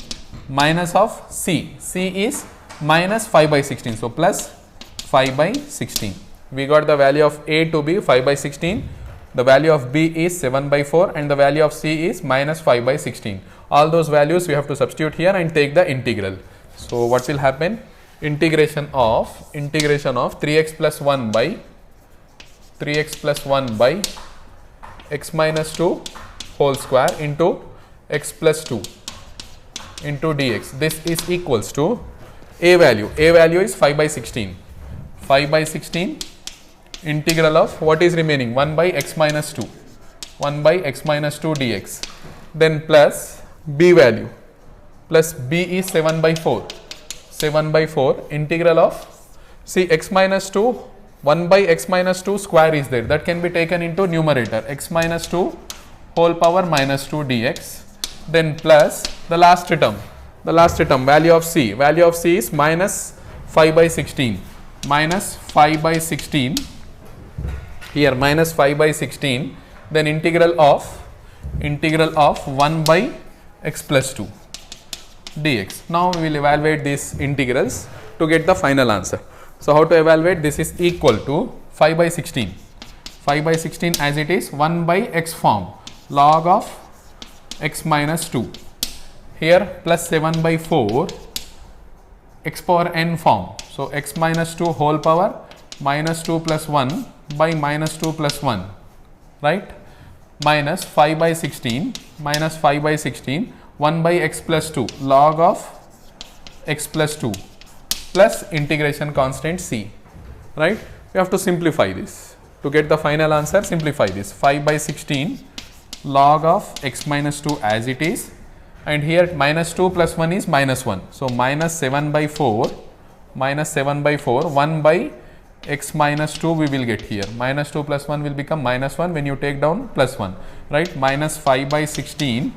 Minus of c. C is minus 5 by 16. So plus 5 by 16. We got the value of a to be 5 by 16. The value of b is 7 by 4, and the value of c is minus 5 by 16. All those values we have to substitute here and take the integral. So what will happen? Integration of 3x plus 1 by x minus 2 whole square into x plus 2 into dx. This is equals to a value. A value is 5 by 16. 5 by 16 integral of what is remaining? 1 by x minus 2. 1 by x minus 2 dx. Then plus b value. Plus b is 7 by 4. 7 by 4 integral of, see, x minus 2, 1 by x minus 2 square is there. That can be taken into numerator. X minus 2 whole power minus 2 dx. Then plus the last term. Value of c. Value of c is minus 5 by 16. Minus 5 by 16. Here minus 5 by 16, then integral of 1 by x plus 2 dx. Now we will evaluate these integrals to get the final answer. So how to evaluate? This is equal to 5 by 16. 5 by 16 as it is 1 by x form, log of x minus 2. Here plus 7 by 4 x power n form. So x minus 2 whole power minus 2 plus 1 by minus 2 plus 1, right? Minus 5 by 16, 1 by x plus 2, log of x plus 2 plus integration constant c, right? We have to simplify this. To get the final answer, simplify this. 5 by 16 log of x minus 2 as it is, and here minus 2 plus 1 is minus 1. So minus 7 by 4, 1 by x minus 2 we will get here. Minus 2 plus 1 will become minus 1 when you take down plus 1, right? Minus 5 by 16,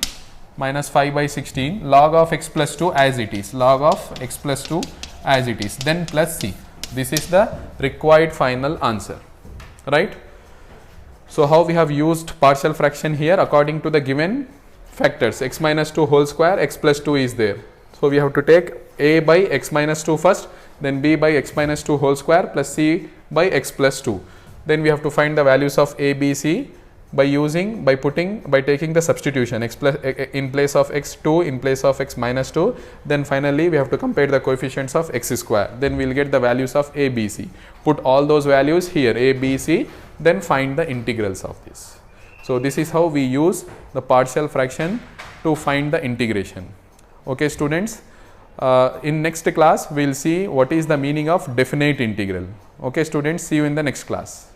log of x plus 2 as it is, then plus c. This is the required final answer, right? So how we have used partial fraction here? According to the given factors, x minus 2 whole square, x plus 2 is there. So we have to take a by x minus 2 first, then b by x minus 2 whole square plus c by x plus 2. Then we have to find the values of a, b, c by taking the substitution, x plus in place of x 2, in place of x minus 2. Then finally we have to compare the coefficients of x square. Then we will get the values of a, b, c. Put all those values here, a, b, c, then find the integrals of this. So this is how we use the partial fraction to find the integration. Okay students, in next class we will see what is the meaning of definite integral. Okay students, see you in the next class.